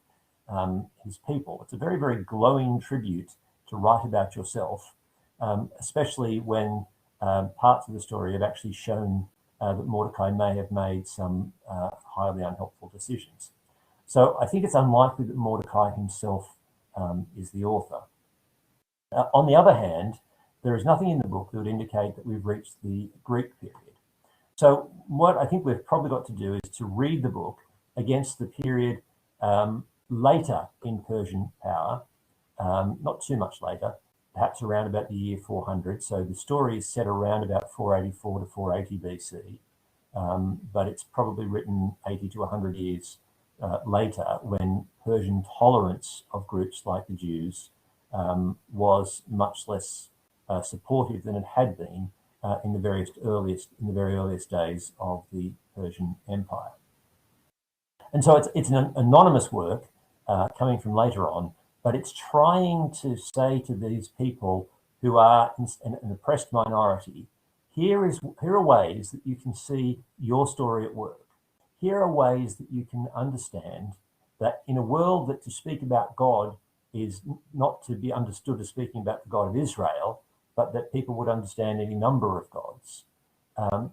his people. It's a very, very glowing tribute to write about yourself, especially when parts of the story have actually shown that Mordecai may have made some highly unhelpful decisions. So I think it's unlikely that Mordecai himself is the author. On the other hand, there is nothing in the book that would indicate that we've reached the Greek period. So what I think we've probably got to do is to read the book against the period later in Persian power, not too much later, perhaps around about the year 400. So the story is set around about 484 to 480 BC, but it's probably written 80 to 100 years later, when Persian tolerance of groups like the Jews was much less supportive than it had been in the very earliest days of the Persian Empire. And so it's an anonymous work coming from later on, but it's trying to say to these people who are an oppressed minority, here are ways that you can see your story at work. Here are ways that you can understand that in a world that to speak about God is not to be understood as speaking about the God of Israel, but that people would understand any number of gods.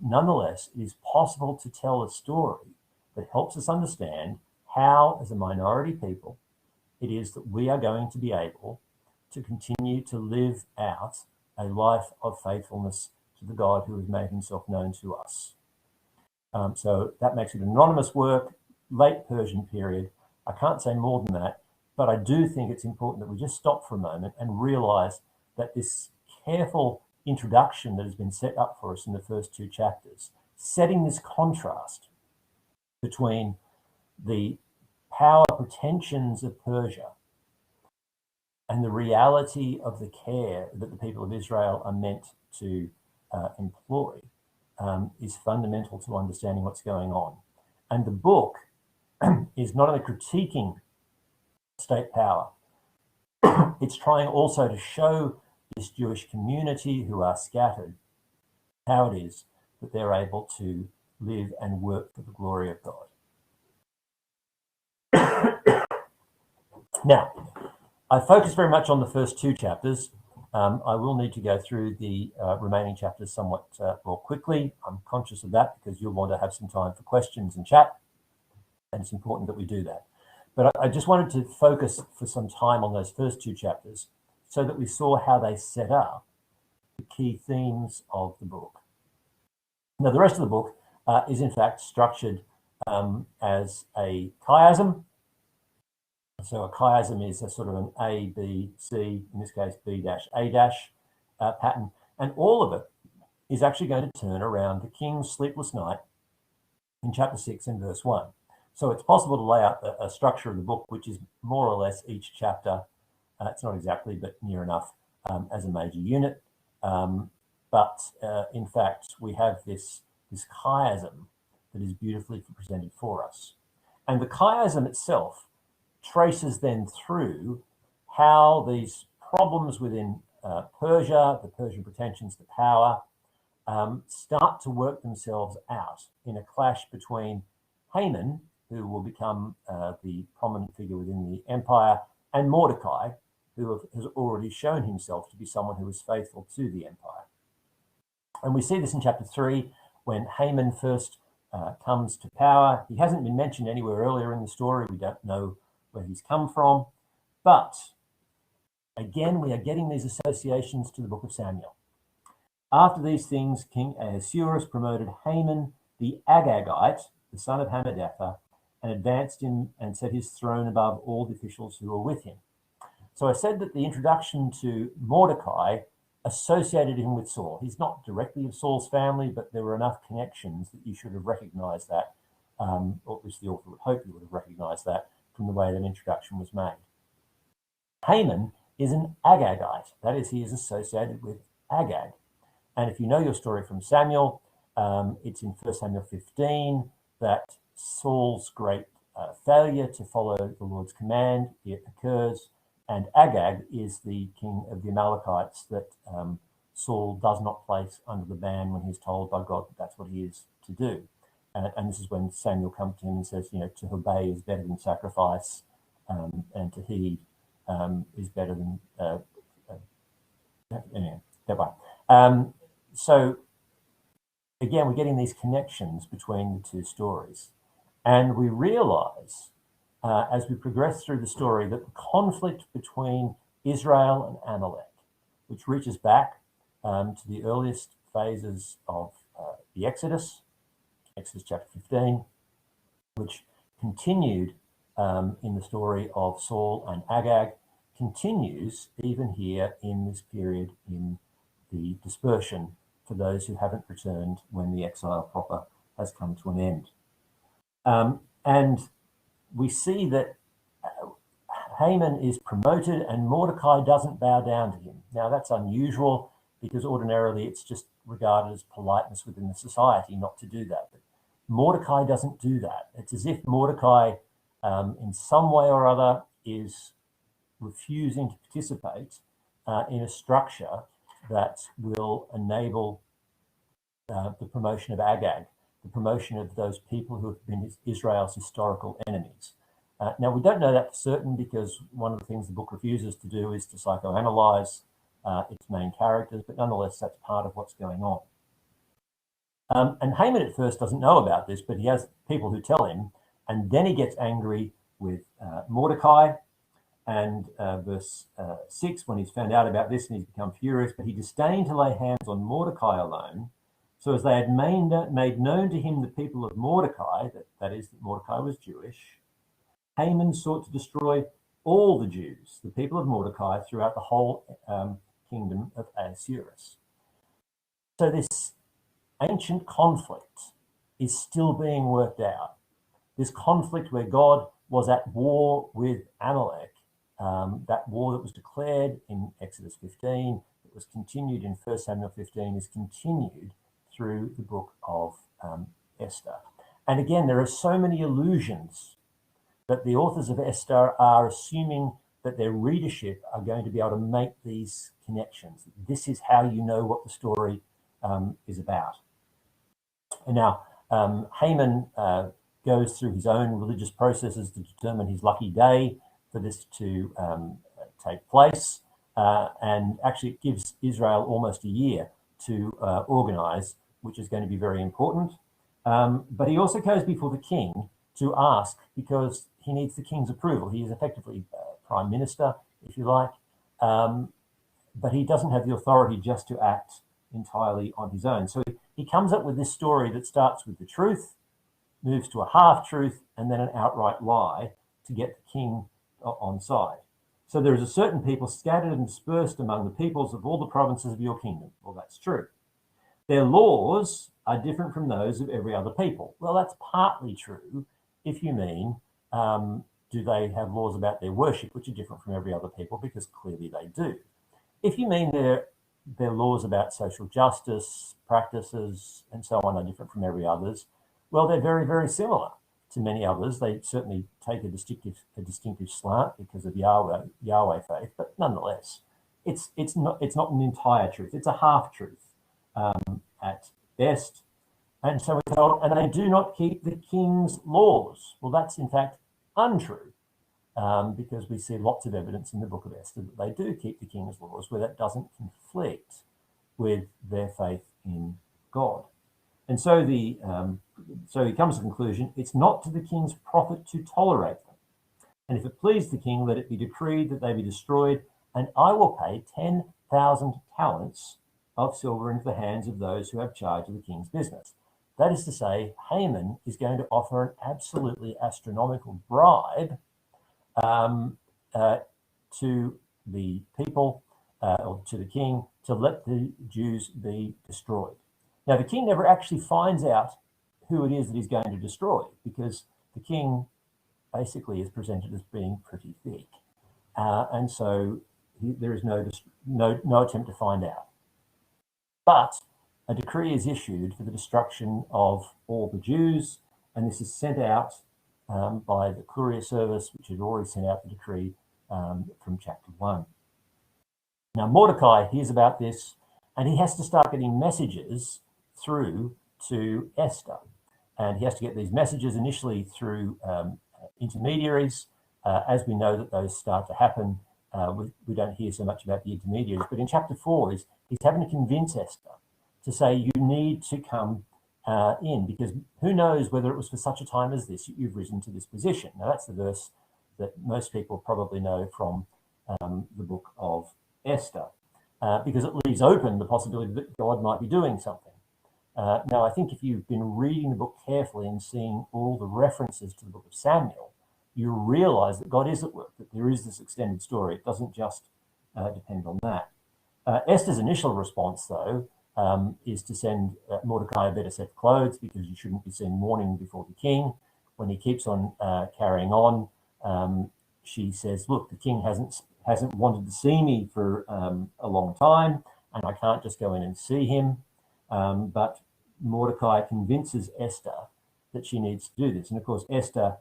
Nonetheless, it is possible to tell a story that helps us understand how, as a minority people, it is that we are going to be able to continue to live out a life of faithfulness to the God who has made himself known to us. So that makes it anonymous work, late Persian period. I can't say more than that, but I do think it's important that we just stop for a moment and realize that this careful introduction that has been set up for us in the first two chapters, setting this contrast between the power pretensions of Persia and the reality of the care that the people of Israel are meant to employ, is fundamental to understanding what's going on. And the book is not only critiquing state power, it's trying also to show this Jewish community who are scattered how it is that they're able to live and work for the glory of God. Now, I focus very much on the first two chapters. I will need to go through the remaining chapters somewhat more quickly. I'm conscious of that because you'll want to have some time for questions and chat, and it's important that we do that. But I just wanted to focus for some time on those first two chapters so that we saw how they set up the key themes of the book. Now, the rest of the book is in fact structured as a chiasm. So a chiasm is a sort of an A, B, C, in this case, B-A- pattern. And all of it is actually going to turn around the king's sleepless night in chapter 6 and verse 1. So it's possible to lay out a structure of the book, which is more or less each chapter, it's not exactly, but near enough, as a major unit. But in fact, we have this chiasm that is beautifully presented for us. And the chiasm itself traces then through how these problems within Persia, the Persian pretensions to power, start to work themselves out in a clash between Haman, who will become the prominent figure within the empire, and Mordecai, who has already shown himself to be someone who is faithful to the empire. And we see this in chapter 3 when Haman first comes to power. He hasn't been mentioned anywhere earlier in the story. We don't know where he's come from. But again, we are getting these associations to the book of Samuel. After these things, King Ahasuerus promoted Haman the Agagite, the son of Hammedatha, and advanced him and set his throne above all the officials who were with him. So I said that the introduction to Mordecai associated him with Saul. He's not directly of Saul's family, but there were enough connections that you should have recognized that, or at least the author would hope you would have recognized that from the way that introduction was made. Haman is an Agagite. That is, he is associated with Agag. And if you know your story from Samuel, it's in 1 Samuel 15 that Saul's great failure to follow the Lord's command, it occurs, and Agag is the king of the Amalekites that Saul does not place under the ban when he's told by God that that's what he is to do. And this is when Samuel comes to him and says, you know, to obey is better than sacrifice, and to heed is better than anyway, that way. So again, we're getting these connections between the two stories, and we realize as we progress through the story that the conflict between Israel and Amalek, which reaches back to the earliest phases of the Exodus chapter 15, which continued in the story of Saul and Agag, continues even here in this period in the dispersion for those who haven't returned when the exile proper has come to an end. And we see that Haman is promoted and Mordecai doesn't bow down to him. Now that's unusual because ordinarily it's just regarded as politeness within the society not to do that. But Mordecai doesn't do that. It's as if Mordecai in some way or other is refusing to participate in a structure that will enable the promotion of Agag, the promotion of those people who have been Israel's historical enemies. Now, we don't know that for certain because one of the things the book refuses to do is to psychoanalyze its main characters, but nonetheless, that's part of what's going on. And Haman at first doesn't know about this, but he has people who tell him, and then he gets angry with Mordecai. And verse 6, when he's found out about this and he's become furious, but he disdained to lay hands on Mordecai alone. So as they had made known to him the people of Mordecai, that is, that Mordecai was Jewish, Haman sought to destroy all the Jews, the people of Mordecai, throughout the whole kingdom of Ahasuerus. So this ancient conflict is still being worked out. This conflict where God was at war with Amalek, that war that was declared in Exodus 15, that was continued in 1 Samuel 15, is continued through the book of Esther. And again, there are so many allusions that the authors of Esther are assuming that their readership are going to be able to make these connections. This is how you know what the story is about. And now, Haman goes through his own religious processes to determine his lucky day for this to take place. And actually, it gives Israel almost a year to organize, which is going to be very important. But he also goes before the king to ask, because he needs the king's approval. He is effectively prime minister, if you like, but he doesn't have the authority just to act entirely on his own. So he comes up with this story that starts with the truth, moves to a half-truth, and then an outright lie to get the king on side. So there is a certain people scattered and dispersed among the peoples of all the provinces of your kingdom. Well, that's true. Their laws are different from those of every other people. Well, that's partly true if you mean, do they have laws about their worship, which are different from every other people, because clearly they do. If you mean their laws about social justice, practices, and so on are different from every others, well, they're very, very similar to many others. They certainly take a distinctive slant because of Yahweh faith, but nonetheless, it's not an entire truth. It's a half-truth at best. And so we're told, and they do not keep the king's laws. Well, that's in fact untrue, because we see lots of evidence in the book of Esther that they do keep the king's laws, where that doesn't conflict with their faith in God. And so so he comes to the conclusion, it's not to the king's profit to tolerate them. And if it please the king, let it be decreed that they be destroyed, and I will pay 10,000 talents of silver into the hands of those who have charge of the king's business. That is to say, Haman is going to offer an absolutely astronomical bribe to the people, or to the king, to let the Jews be destroyed. Now, the king never actually finds out who it is that he's going to destroy, because the king basically is presented as being pretty thick. And so there is no attempt to find out. But a decree is issued for the destruction of all the Jews, and this is sent out by the courier service, which had already sent out the decree from chapter 1. Now, Mordecai hears about this, and he has to start getting messages through to Esther. And he has to get these messages initially through intermediaries. As we know that those start to happen, we don't hear so much about the intermediaries. But in chapter 4, he's having to convince Esther to say, you need to come in, because who knows whether it was for such a time as this you've risen to this position. Now, that's the verse that most people probably know from the book of Esther, because it leaves open the possibility that God might be doing something. Now, I think if you've been reading the book carefully and seeing all the references to the book of Samuel, you realize that God is at work, that there is this extended story. It doesn't just depend on that. Esther's initial response, though, is to send Mordecai a better set of clothes, because you shouldn't be seen mourning before the king. When he keeps on carrying on, she says, look, the king hasn't wanted to see me for a long time, and I can't just go in and see him. But Mordecai convinces Esther that she needs to do this. And of course, Esther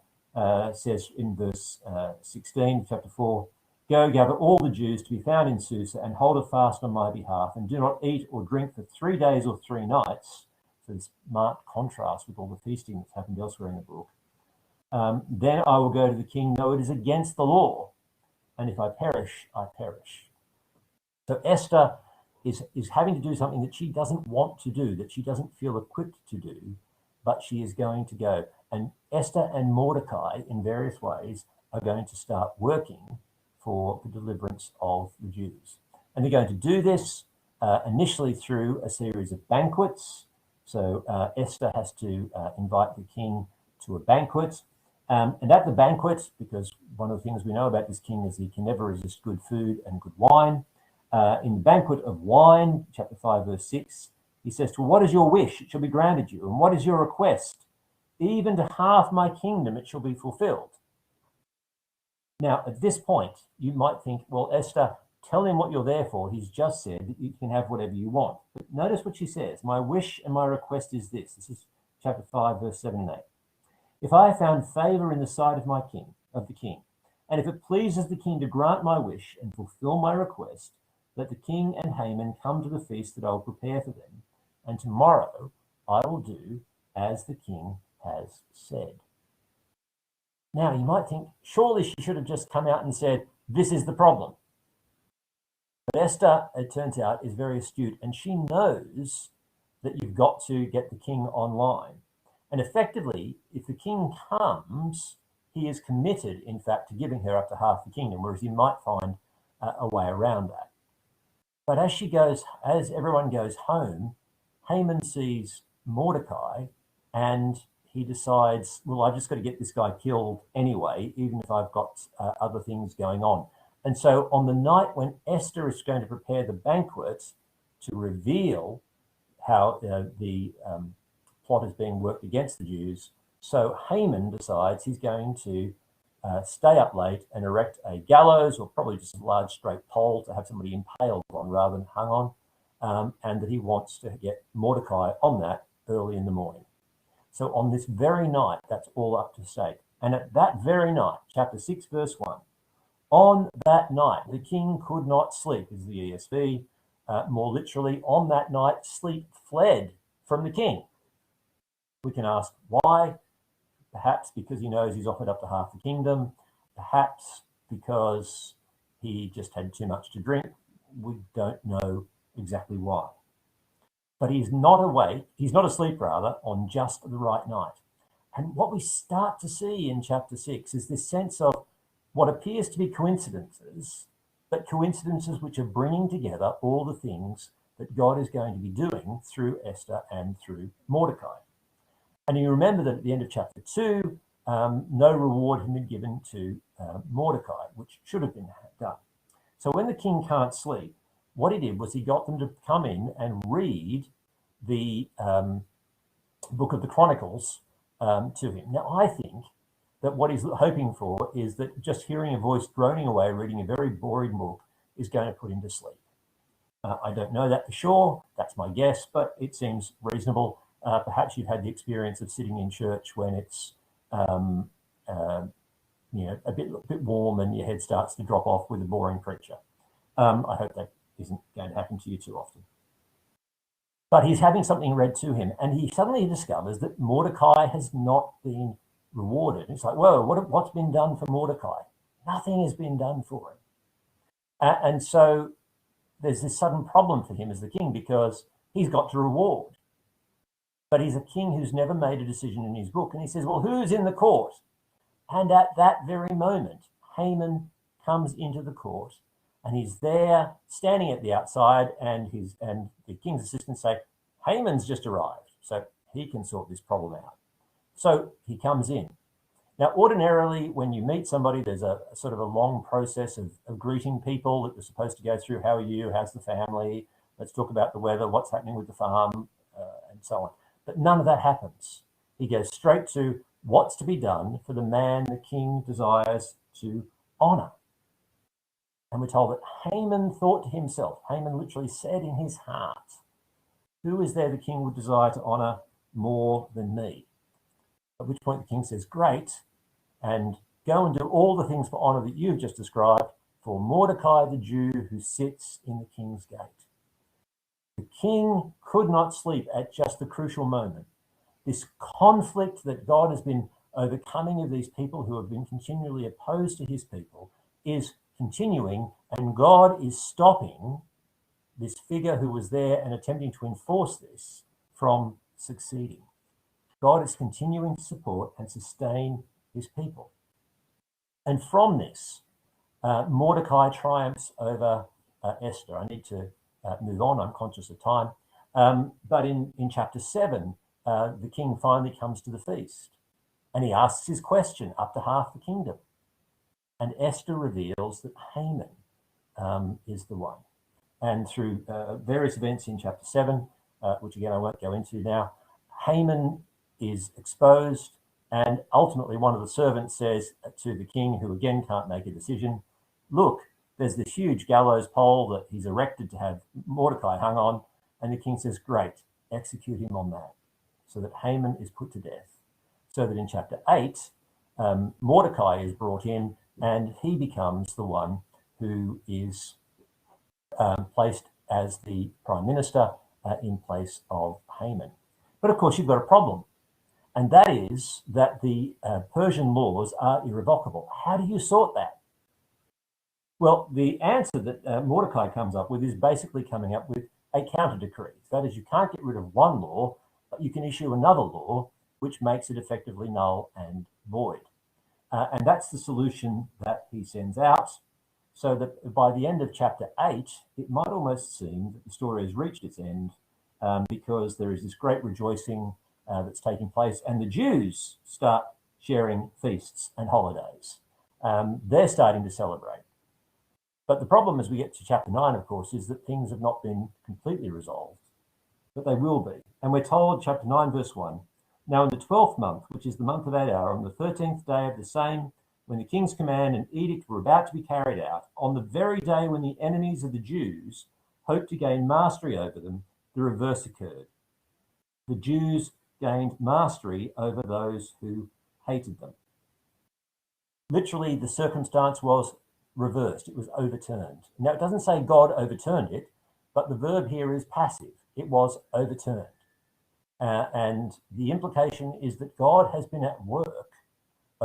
says in verse 16, chapter 4, Go, gather all the Jews to be found in Susa and hold a fast on my behalf, and do not eat or drink for 3 days or 3 nights. So this marked contrast with all the feasting that's happened elsewhere in the book. Then I will go to the king, though it is against the law. And if I perish, I perish. So Esther is having to do something that she doesn't want to do, that she doesn't feel equipped to do, but she is going to go. And Esther and Mordecai, in various ways, are going to start working for the deliverance of the Jews. And they're going to do this initially through a series of banquets. So Esther has to invite the king to a banquet. And at the banquet, because one of the things we know about this king is he can never resist good food and good wine. In the banquet of wine, chapter 5, verse 6, he says, "To what is your wish? It shall be granted you. And what is your request? Even to half my kingdom it shall be fulfilled." Now, at this point, you might think, well, Esther, tell him what you're there for. He's just said that you can have whatever you want. But notice what she says. "My wish and my request is this." This is chapter 5, verse 7 and 8. "If I have found favor in the sight of the king, and if it pleases the king to grant my wish and fulfill my request, let the king and Haman come to the feast that I will prepare for them, and tomorrow I will do as the king has said." Now, you might think, surely she should have just come out and said, "This is the problem." But Esther, it turns out, is very astute, and she knows that you've got to get the king online. And effectively, if the king comes, he is committed, in fact, to giving her up to half the kingdom, whereas you might find a way around that. But as everyone goes home, Haman sees Mordecai, and he decides, well, I've just got to get this guy killed anyway, even if I've got other things going on. And so on the night when Esther is going to prepare the banquet to reveal how the plot is being worked against the Jews, so Haman decides he's going to stay up late and erect a gallows, or probably just a large straight pole to have somebody impaled on rather than hung on, and that he wants to get Mordecai on that early in the morning. So on this very night, that's all up to stake. And at that very night, chapter 6, verse 1, on that night, the king could not sleep, is the ESV. More literally, on that night, sleep fled from the king. We can ask why. Perhaps because he knows he's offered up to half the kingdom. Perhaps because he just had too much to drink. We don't know exactly why. But he's not awake, he's not asleep rather, on just the right night. And what we start to see in chapter 6 is this sense of what appears to be coincidences, but coincidences which are bringing together all the things that God is going to be doing through Esther and through Mordecai. And you remember that at the end of chapter 2, no reward had been given to Mordecai, which should have been done. So when the king can't sleep, what he did was he got them to come in and read the book of the Chronicles to him. Now, I think that what he's hoping for is that just hearing a voice droning away, reading a very boring book, is going to put him to sleep. I don't know that for sure. That's my guess, but it seems reasonable. Perhaps you've had the experience of sitting in church when it's a bit warm and your head starts to drop off with a boring preacher. I hope that isn't going to happen to you too often. But he's having something read to him, and he suddenly discovers that Mordecai has not been rewarded. It's like, whoa, what's been done for Mordecai? Nothing has been done for him. And so there's this sudden problem for him as the king, because he's got to reward. But he's a king who's never made a decision in his book. And he says, well, who's in the court? And at that very moment, Haman comes into the court, and he's there standing at the outside, and the king's assistants say, Haman's just arrived, so he can sort this problem out. So he comes in. Now, ordinarily, when you meet somebody, there's a sort of a long process of greeting people that you're supposed to go through. How are you? How's the family? Let's talk about the weather, what's happening with the farm, and so on. But none of that happens. He goes straight to what's to be done for the man the king desires to honor. And we're told that Haman thought to himself, Haman literally said in his heart, who is there the king would desire to honor more than me? At which point the king says, great, and go and do all the things for honor that you've just described for Mordecai the Jew who sits in the king's gate. The king could not sleep at just the crucial moment. This conflict that God has been overcoming of these people who have been continually opposed to his people is continuing, and God is stopping this figure who was there and attempting to enforce this from succeeding. God is continuing to support and sustain his people. And from this, Mordecai triumphs over Esther. I need to move on. I'm conscious of time. But in chapter 7, the king finally comes to the feast and he asks his question up to half the kingdom. And Esther reveals that Haman is the one. And through various events in chapter 7, which again I won't go into now, Haman is exposed, and ultimately one of the servants says to the king, who again can't make a decision, look, there's this huge gallows pole that he's erected to have Mordecai hung on, and the king says, great, execute him on that, so that Haman is put to death. So that in chapter 8, Mordecai is brought in, and he becomes the one who is placed as the prime minister in place of Haman. But of course, you've got a problem, and that is that the Persian laws are irrevocable. How do you sort that? Well, the answer that Mordecai comes up with is basically coming up with a counter decree. That is, you can't get rid of one law, but you can issue another law which makes it effectively null and void. And that's the solution that he sends out, so that by the end of chapter 8, it might almost seem that the story has reached its end, because there is this great rejoicing that's taking place, and the Jews start sharing feasts and holidays. They're starting to celebrate. But the problem as we get to chapter 9, of course, is that things have not been completely resolved, but they will be. And we're told, chapter 9, verse 1, now in the 12th month, which is the month of Adar, on the 13th day of the same, when the king's command and edict were about to be carried out, on the very day when the enemies of the Jews hoped to gain mastery over them, the reverse occurred. The Jews gained mastery over those who hated them. Literally, the circumstance was reversed. It was overturned. Now, it doesn't say God overturned it, but the verb here is passive. It was overturned. And the implication is that God has been at work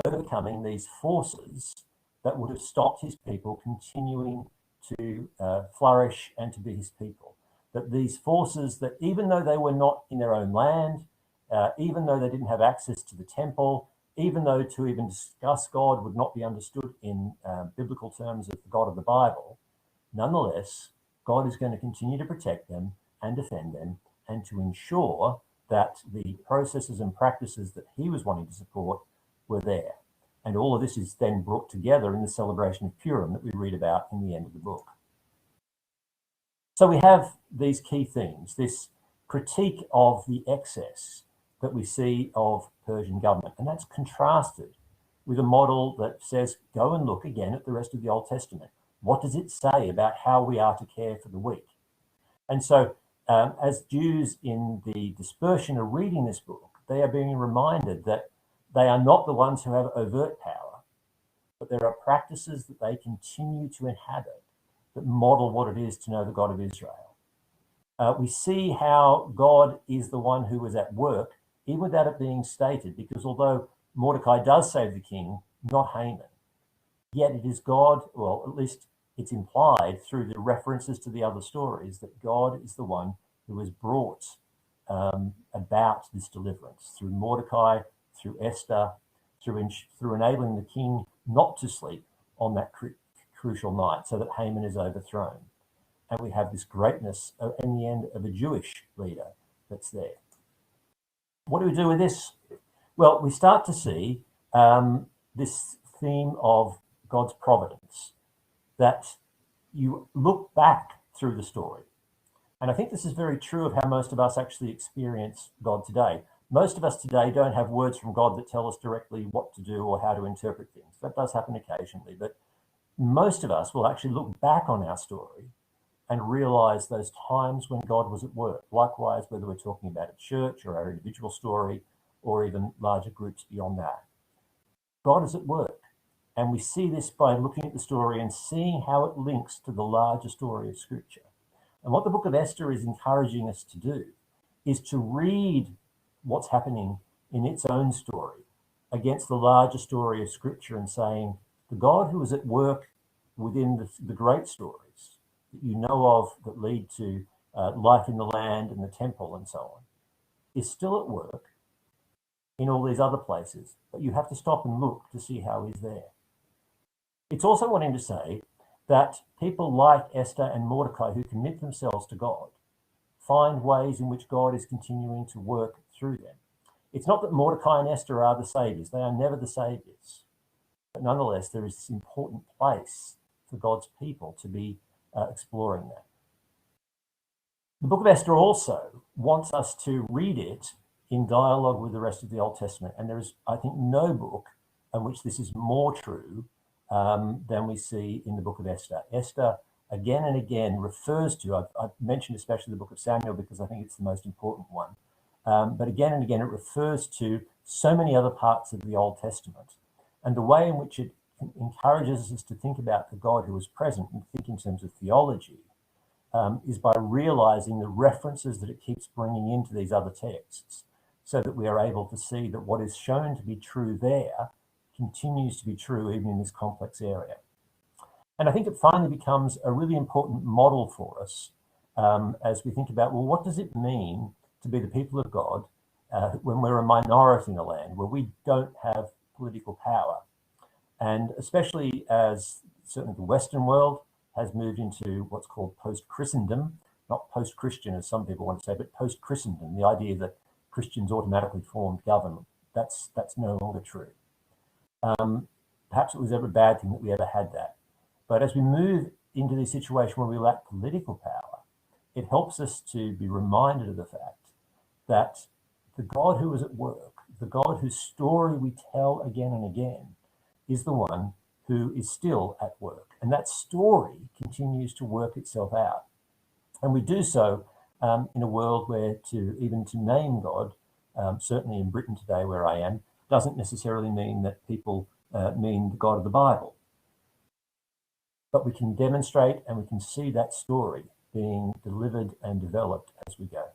overcoming these forces that would have stopped his people continuing to flourish and to be his people. That these forces, that even though they were not in their own land, even though they didn't have access to the temple, even though to even discuss God would not be understood in biblical terms of the God of the Bible, nonetheless, God is going to continue to protect them and defend them and to ensure that the processes and practices that he was wanting to support were there. And all of this is then brought together in the celebration of Purim that we read about in the end of the book. So we have these key themes, this critique of the excess that we see of Persian government, and that's contrasted with a model that says, go and look again at the rest of the Old Testament. What does it say about how we are to care for the weak? And so as Jews in the dispersion are reading this book, they are being reminded that they are not the ones who have overt power, but there are practices that they continue to inhabit that model what it is to know the God of Israel. We see how God is the one who is at work, even without it being stated, because although Mordecai does save the king, not Haman, yet it is God, well, at least it's implied through the references to the other stories, that God is the one who has brought about this deliverance through Mordecai, through Esther, through enabling the king not to sleep on that crucial night so that Haman is overthrown. And we have this greatness in the end of a Jewish leader that's there. What do we do with this? Well, we start to see this theme of God's providence, that you look back through the story. And I think this is very true of how most of us actually experience God today. Most of us today don't have words from God that tell us directly what to do or how to interpret things. That does happen occasionally, but most of us will actually look back on our story and realize those times when God was at work. Likewise, whether we're talking about a church or our individual story or even larger groups beyond that. God is at work. And we see this by looking at the story and seeing how it links to the larger story of Scripture. And what the book of Esther is encouraging us to do is to read what's happening in its own story against the larger story of Scripture and saying, the God who is at work within the great stories that you know of that lead to life in the land and the temple and so on, is still at work in all these other places, but you have to stop and look to see how he's there. It's also wanting to say that people like Esther and Mordecai who commit themselves to God find ways in which God is continuing to work through them. It's not that Mordecai and Esther are the saviors. They are never the saviors. But nonetheless, there is this important place for God's people to be exploring that. The book of Esther also wants us to read it in dialogue with the rest of the Old Testament. And there is, I think, no book in which this is more true than we see in the book of Esther. Esther, again and again, refers to, I've mentioned especially the book of Samuel because I think it's the most important one. But again and again, it refers to so many other parts of the Old Testament. And the way in which it encourages us to think about the God who is present and think in terms of theology is by realizing the references that it keeps bringing into these other texts so that we are able to see that what is shown to be true there continues to be true even in this complex area. And I think it finally becomes a really important model for us as we think about, well, what does it mean to be the people of God when we're a minority in a land where we don't have political power? And especially as certainly the Western world has moved into what's called post-Christendom, not post-Christian as some people want to say, but post-Christendom, the idea that Christians automatically formed government. That's no longer true. Perhaps it was ever a bad thing that we ever had that. But as we move into this situation where we lack political power, it helps us to be reminded of the fact that the God who is at work, the God whose story we tell again and again, is the one who is still at work. And that story continues to work itself out. And we do so in a world where even to name God, certainly in Britain today where I am, doesn't necessarily mean that people mean the God of the Bible. But we can demonstrate and we can see that story being delivered and developed as we go.